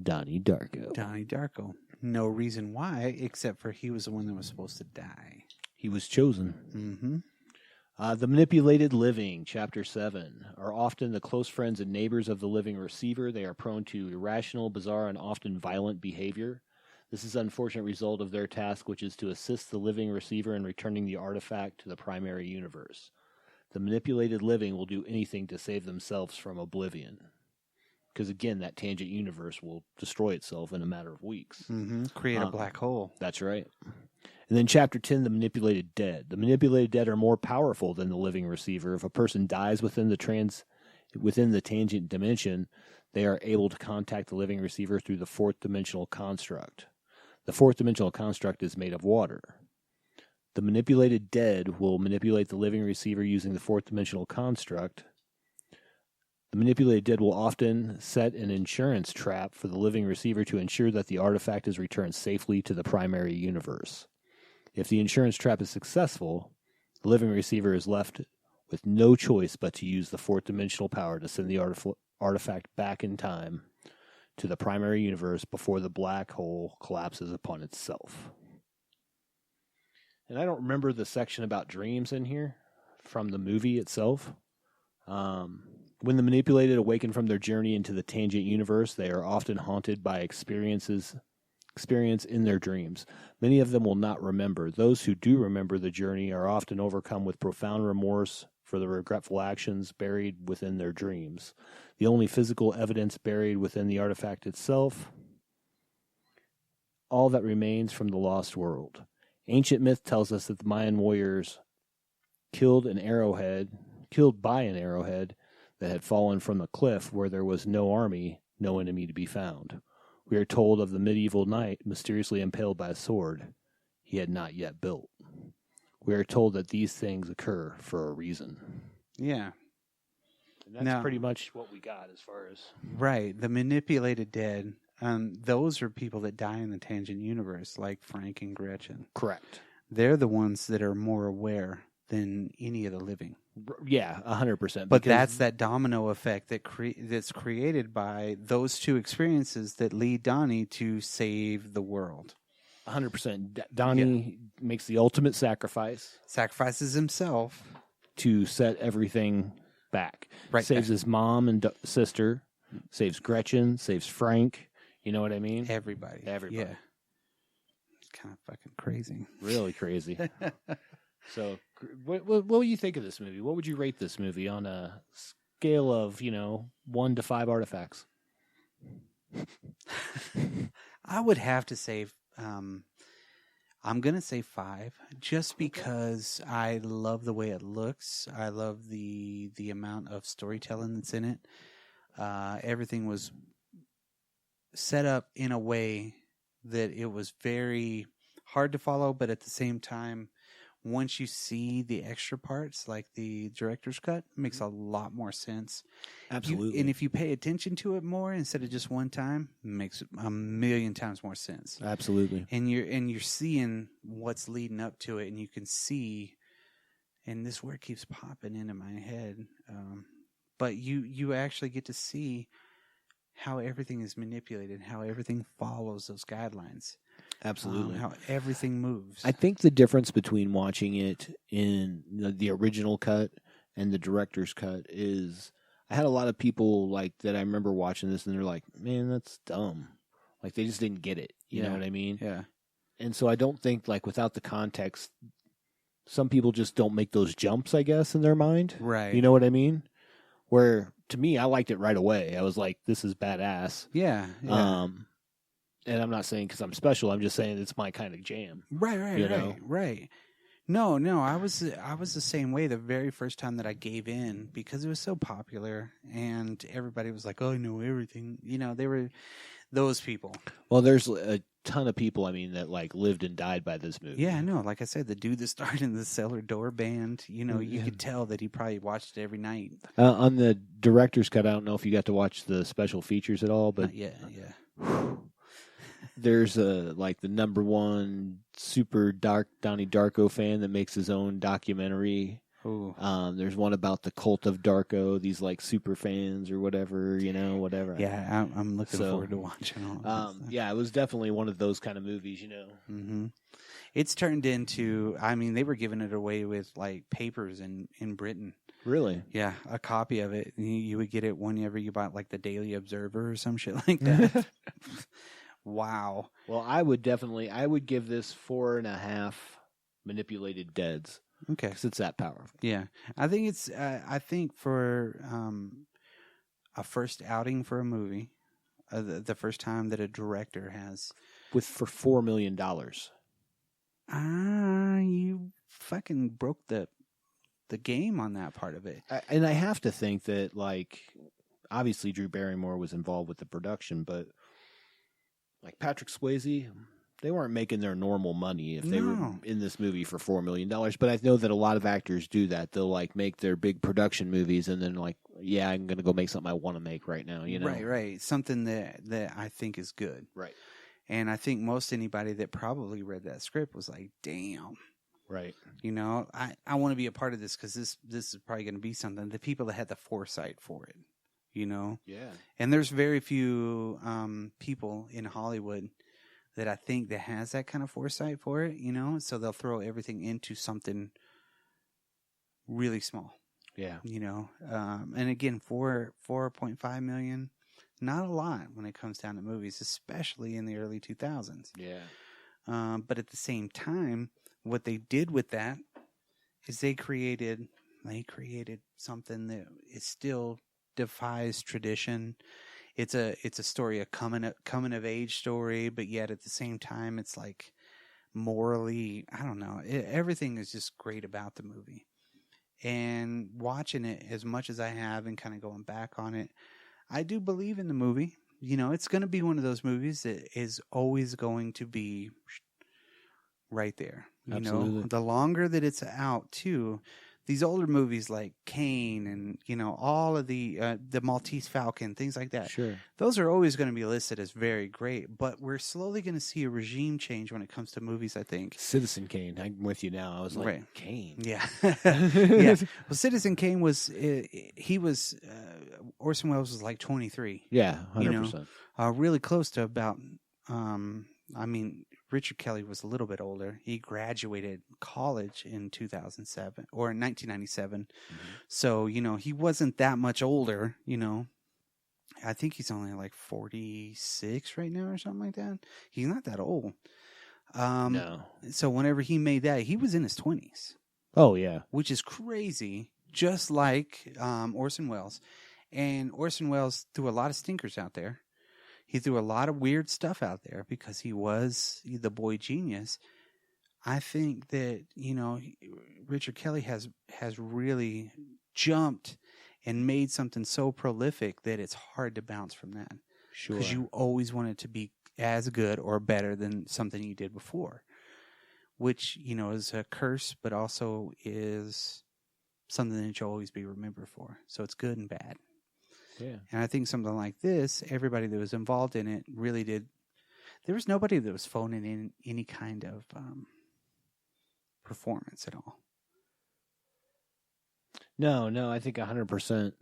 Donnie Darko. Donnie Darko. No reason why, except for he was the one that was supposed to die. He was chosen. The manipulated living, Chapter 7, are often the close friends and neighbors of the living receiver. They are prone to irrational, bizarre, and often violent behavior. This is an unfortunate result of their task, which is to assist the living receiver in returning the artifact to the primary universe. The manipulated living will do anything to save themselves from oblivion. Because, again, that tangent universe will destroy itself in a matter of weeks. Create a black hole. That's right. And then Chapter 10, the manipulated dead. The manipulated dead are more powerful than the living receiver. If a person dies within the tangent dimension, they are able to contact the living receiver through the fourth dimensional construct. The fourth dimensional construct is made of water. The manipulated dead will manipulate the living receiver using the fourth dimensional construct. The manipulated dead will often set an insurance trap for the living receiver to ensure that the artifact is returned safely to the primary universe. If the insurance trap is successful, the living receiver is left with no choice but to use the fourth dimensional power to send the artifact back in time to the primary universe before the black hole collapses upon itself. And I don't remember the section about dreams in here from the movie itself. When the manipulated awaken from their journey into the tangent universe, they are often haunted by experience in their dreams. Many of them will not remember. Those who do remember the journey are often overcome with profound remorse for the regretful actions buried within their dreams. The only physical evidence buried within the artifact itself, all that remains from the lost world. Ancient myth tells us that the Mayan warriors killed by an arrowhead that had fallen from a cliff where there was no army, no enemy to be found. We are told of the medieval knight mysteriously impaled by a sword he had not yet built. We are told that these things occur for a reason. Yeah. And that's pretty much what we got as far as... Right. The manipulated dead, those are people that die in the tangent universe, like Frank and Gretchen. Correct. They're the ones that are more aware than any of the living. Yeah, 100%. But that's that domino effect that's created by those two experiences that lead Donnie to save the world. 100%. Donnie makes the ultimate sacrifice. Sacrifices himself. To set everything back. Right Saves back. his mom and sister, saves Gretchen, saves Frank. You know what I mean? Everybody. Yeah. It's kind of fucking crazy. Really crazy. So, what do you think of this movie? What would you rate this movie on a scale of 1 to 5 artifacts? I would have to say, I'm going to say 5, just because I love the way it looks. I love the amount of storytelling that's in it. Everything was set up in a way that it was very hard to follow, but at the same time, once you see the extra parts, like the director's cut, it makes a lot more sense. Absolutely. And if you pay attention to it more instead of just one time, it makes a million times more sense. Absolutely. And you're seeing what's leading up to it, and you can see, and this word keeps popping into my head, but you actually get to see how everything is manipulated, how everything follows those guidelines. Absolutely. How everything moves. I think the difference between watching it in the original cut and the director's cut is I had a lot of people like that I remember watching this and they're like, man, that's dumb. Like they just didn't get it. You know what I mean? Yeah. And so I don't think like without the context, some people just don't make those jumps, I guess, in their mind. Right. You know what I mean? Where to me, I liked it right away. I was like, this is badass. Yeah. And I'm not saying because I'm special. I'm just saying it's my kind of jam. Right. No, I was the same way the very first time that I gave in because it was so popular and everybody was like, "Oh, I know everything." They were those people. Well, there's a ton of people. I mean, that like lived and died by this movie. Yeah, I know. Like I said, the dude that started in the Cellar Door Band. You could tell that he probably watched it every night. On the director's cut, I don't know if you got to watch the special features at all, but yeah. There's like the #1 super dark Donnie Darko fan that makes his own documentary. Ooh. There's one about the cult of Darko, these like super fans or whatever, whatever. Yeah, I'm looking forward to watching all of this. Yeah, it was definitely one of those kind of movies, Mm-hmm. It's turned into, they were giving it away with like papers in Britain. Really? Yeah, a copy of it. You would get it whenever you bought like the Daily Observer or some shit like that. Wow. Well, I would give this 4.5 manipulated deads. Okay. Because it's that powerful. Yeah. I think for a first outing for a movie, the first time that a director has. For $4 million. You fucking broke the game on that part of it. And I have to think that, like, obviously Drew Barrymore was involved with the production, but like Patrick Swayze, they weren't making their normal money if they were in this movie for $4 million. But I know that a lot of actors do that. They'll like make their big production movies and then like, yeah, I'm going to go make something I want to make right now. Right. Something that I think is good. Right. And I think most anybody that probably read that script was like, damn. Right. I want to be a part of this because this is probably going to be something. The people that had the foresight for it. Yeah. And there's very few people in Hollywood that I think that has that kind of foresight for it, so they'll throw everything into something really small. Yeah. And again, 4.5 million, not a lot when it comes down to movies, especially in the early 2000s. Yeah. But at the same time, what they did with that is they created something that is still defies tradition. It's a story, a coming of age story, but yet at the same time, it's like morally, I don't know. Everything is just great about the movie. And watching it as much as I have and kind of going back on it, I do believe in the movie. It's going to be one of those movies that is always going to be right there. Absolutely. The longer that it's out, too. These older movies like Kane and, all of the Maltese Falcon, things like that. Sure. Those are always going to be listed as very great, but we're slowly going to see a regime change when it comes to movies, I think. Citizen Kane. I'm with you now. I was like, right. Kane. Yeah. Yeah. Well, Citizen Kane Orson Welles was like 23. Yeah, 100%. Really close to about, Richard Kelly was a little bit older. He graduated college in 2007 or in 1997. So, he wasn't that much older, I think he's only like 46 right now or something like that. He's not that old. No. So whenever he made that, he was in his 20s. Oh, yeah. Which is crazy, just like Orson Welles. And Orson Welles threw a lot of stinkers out there. He threw a lot of weird stuff out there because he was the boy genius. I think that, Richard Kelly has really jumped and made something so prolific that it's hard to bounce from that. Sure. Because you always want it to be as good or better than something you did before. Which, is a curse, but also is something that you'll always be remembered for. So it's good and bad. Yeah. And I think something like this, everybody that was involved in it really did. There was nobody that was phoning in any kind of performance at all. No, I think 100%.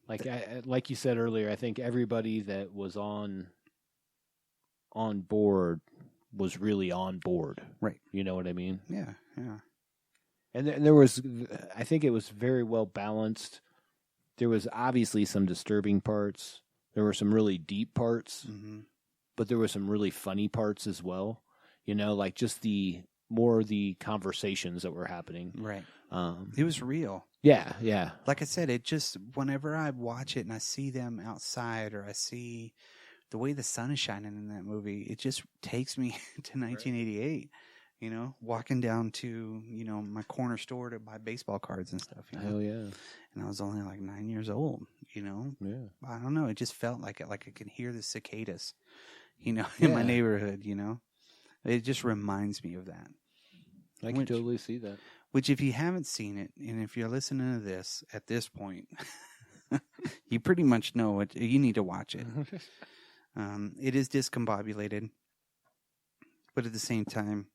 Like you said earlier, I think everybody that was on board was really on board. Right. You know what I mean? Yeah. And there was, I think it was very well balanced. There was obviously some disturbing parts. There were some really deep parts, but there were some really funny parts as well. Like just the conversations that were happening. Right. It was real. Yeah. Like I said, it just, whenever I watch it and I see them outside or I see the way the sun is shining in that movie, it just takes me to 1988. Walking down to, my corner store to buy baseball cards and stuff. Hell yeah. And I was only like 9 years old, Yeah. I don't know. It just felt like it. Like I could hear the cicadas, in my neighborhood, It just reminds me of that. I can totally see that. Which, if you haven't seen it, and if you're listening to this at this point, you pretty much know what you need to watch it. It is discombobulated, but at the same time,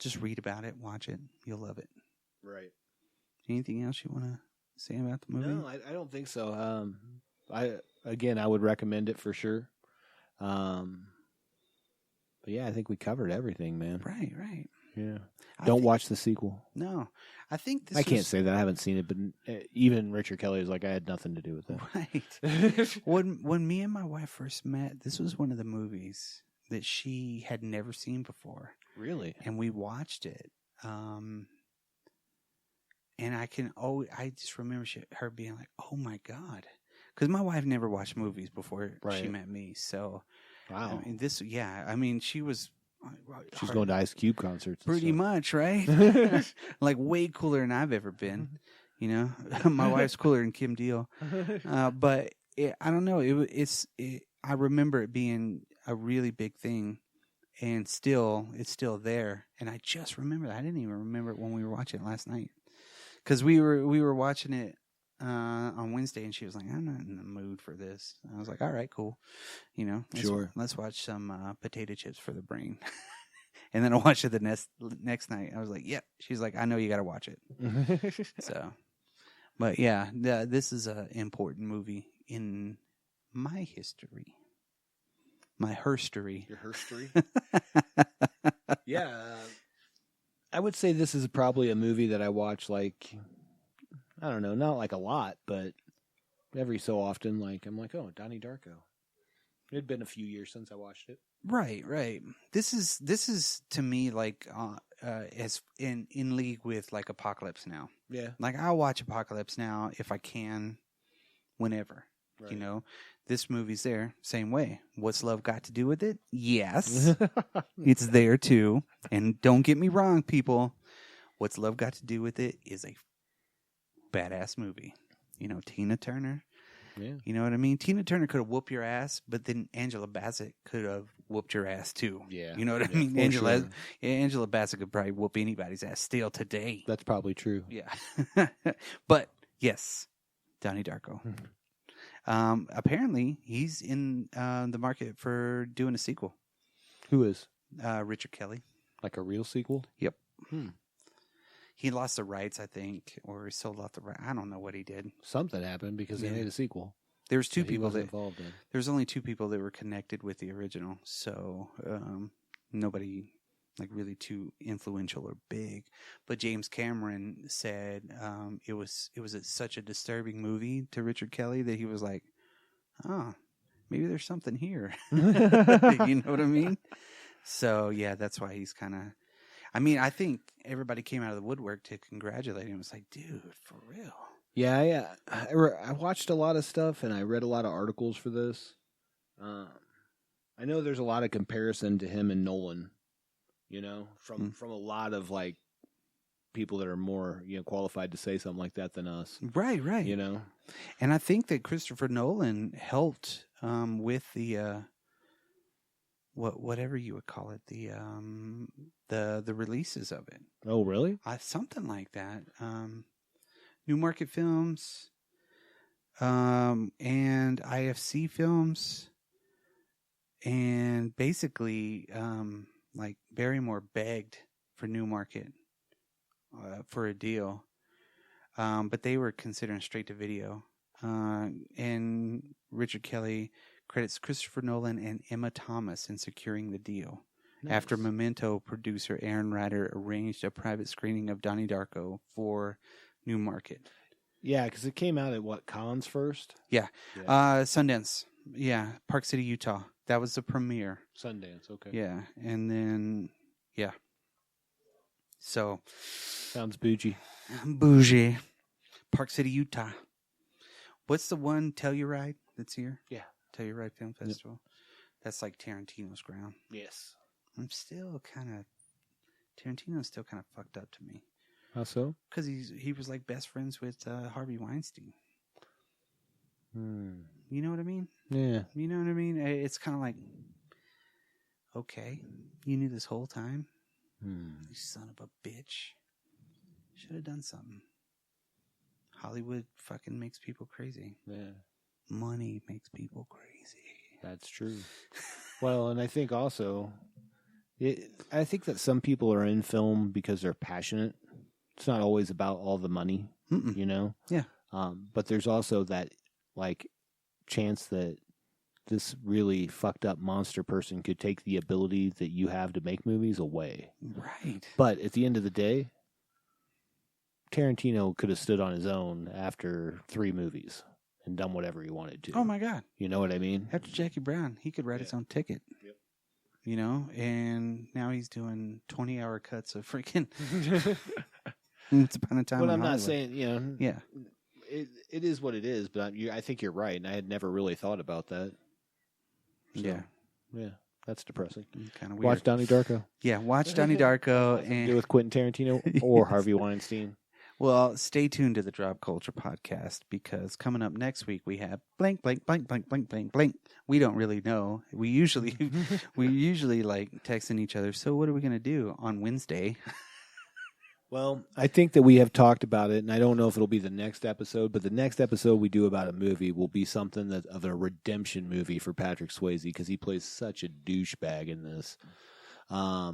just read about it, watch it. You'll love it. Right. Anything else you want to say about the movie? No, I don't think so. I would recommend it for sure. But yeah, I think we covered everything, man. Right. Yeah. Don't watch the sequel. No. I think this I can't say that. I haven't seen it, but even Richard Kelly was like, I had nothing to do with it. Right. When me and my wife first met, this was one of the movies that she had never seen before. Really? And we watched it. And I just remember her being like, oh my God. Because my wife never watched movies before she met me. So, wow. She was. She's going to Ice Cube concerts. Pretty much, right? Like way cooler than I've ever been. My wife's cooler than Kim Deal. But I don't know. I remember it being a really big thing, and it's still there. And I just remember that. I didn't even remember it when we were watching it last night, because we were watching it on Wednesday, and she was like, "I'm not in the mood for this." I was like, "All right, cool, let's watch some potato chips for the brain." And then I watched it the next night. I was like, "Yep." She's like, "I know you got to watch it." So, but yeah, this is an important movie in my history. My herstory. Your herstory? Yeah. I would say this is probably a movie that I watch, like, I don't know, not like a lot, but every so often, like, I'm like, oh, Donnie Darko. It had been a few years since I watched it. Right. This is to me like as in league with like Apocalypse Now. Yeah. Like I'll watch Apocalypse Now if I can, whenever. Right. This movie's there, same way. What's love got to do with it? Yes. It's there too. And don't get me wrong, people. What's love got to do with it is a badass movie. Tina Turner. Yeah. You know what I mean? Tina Turner could have whooped your ass, but then Angela Bassett could have whooped your ass too. Yeah. You know what I mean? Angela Bassett could probably whoop anybody's ass still today. That's probably true. Yeah. But yes, Donnie Darko. Apparently, he's in the market for doing a sequel. Who is? Richard Kelly. Like a real sequel? Yep. He lost the rights, I think, or he sold off the rights. I don't know what he did. Something happened because they made a sequel. There's two he people wasn't that involved in. there's only two people that were connected with the original, so nobody like really too influential or big. But James Cameron said it was such a disturbing movie to Richard Kelly that he was like, oh, maybe there's something here. You know what I mean? So yeah, that's why he's kind of. I mean, I think everybody came out of the woodwork to congratulate him. It was like, dude, for real. Yeah, I watched a lot of stuff and I read a lot of articles for this. I know there's a lot of comparison to him and Nolan, you know, from a lot of like people that are more, you know, qualified to say something like that than us. Right. You know, and I think that Christopher Nolan helped with the whatever you would call it, the releases of it. Oh, really? Something like that. New Market Films, and IFC Films, and basically, like Barrymore begged for New Market for a deal, but they were considering straight to video. And Richard Kelly credits Christopher Nolan and Emma Thomas in securing the deal. Nice. After Memento producer Aaron Ryder arranged a private screening of Donnie Darko for New Market. Yeah, because it came out at what, Cannes first? Yeah. Sundance. Yeah, Park City, Utah. That was the premiere. Sundance, okay. Yeah, and then, yeah. So. Sounds bougie. Bougie. Park City, Utah. What's the one, Telluride, that's here? Yeah. Telluride Film Festival. Yep. That's like Tarantino's ground. Yes. I'm still Tarantino's still kind of fucked up to me. How so? Because he was like best friends with Harvey Weinstein. You know what I mean? Yeah. You know what I mean? It's kind of like, okay, you knew this whole time? You son of a bitch. Should have done something. Hollywood fucking makes people crazy. Yeah. Money makes people crazy. That's true. Well, and I think also, I think that some people are in film because they're passionate. It's not always about all the money, you know? Yeah. But there's also that, like, chance that this really fucked up monster person could take the ability that you have to make movies away. Right. But at the end of the day, Tarantino could have stood on his own after 3 movies and done whatever he wanted to. Oh, my God. You know what I mean? After Jackie Brown, he could write his own ticket. Yep. You know? And now he's doing 20-hour cuts of freaking... It's upon a time. But I'm Hollywood. not saying, you know... Yeah. It is what it is, but I think you're right, and I had never really thought about that. So, yeah, that's depressing. Kind of weird. Watch Donnie Darko. Yeah, watch Donnie Darko. And do with Quentin Tarantino or Harvey Weinstein. Well, stay tuned to the Drop Culture podcast because coming up next week we have blank, blank, blank, blank, blank, blank, blank. We don't really know. We usually like texting each other. So what are we going to do on Wednesday? Well, I think that we have talked about it, and I don't know if it'll be the next episode, but the next episode we do about a movie will be something that of a redemption movie for Patrick Swayze because he plays such a douchebag in this.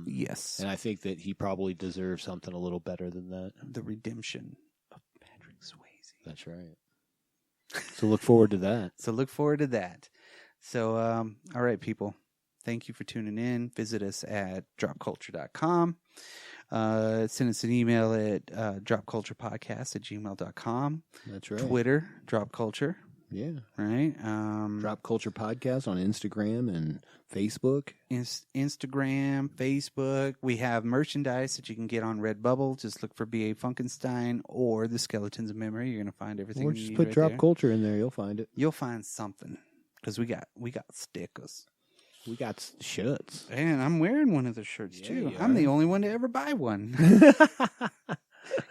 Yes. And I think that he probably deserves something a little better than that. The redemption of Patrick Swayze. That's right. So look forward to that. So, all right, people. Thank you for tuning in. Visit us at dropculture.com. Send us an email at dropculturepodcast@gmail.com. That's right. Twitter, Drop Culture. Yeah. Right. Drop Culture Podcast on Instagram and Facebook. Instagram, Facebook. We have merchandise that you can get on Redbubble. Just look for B.A. Funkenstein or The Skeletons of Memory. You're going to find everything Or you just need put right Drop there. Culture in there. You'll find it. You'll find something because we got stickers. We got shirts. And I'm wearing one of the shirts, too. you I'm are. the only one to ever buy one.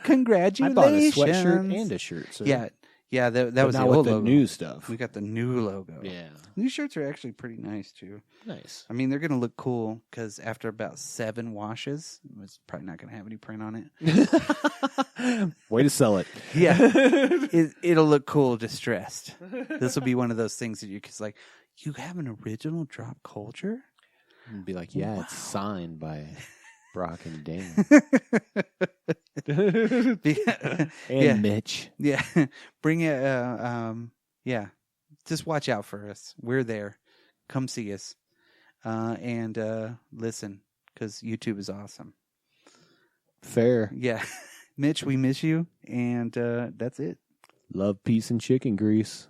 Congratulations. I bought a sweatshirt and a shirt. Sir. Yeah, that But was the not old with the logo. new stuff. We got the new logo. Yeah. New shirts are actually pretty nice, too. Nice. I mean, they're going to look cool because after about 7 washes, it's probably not going to have any print on it. Way to sell it. Yeah. It'll look cool distressed. This will be one of those things that you're just like, you have an original Drop Culture? And be like, yeah, it's signed by Brock and Dan. And Yeah. Mitch. Yeah. Bring it, just watch out for us. We're there. Come see us. And listen, because YouTube is awesome. Fair. Yeah. Mitch, we miss you. And that's it. Love, peace, and chicken grease.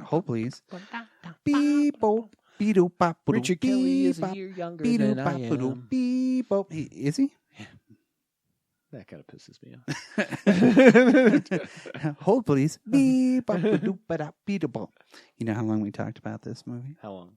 Hold please. Richard Kelly is a year younger than I am. Is he? That kind of pisses me off. Hold please. You know how long we talked about this movie? How long?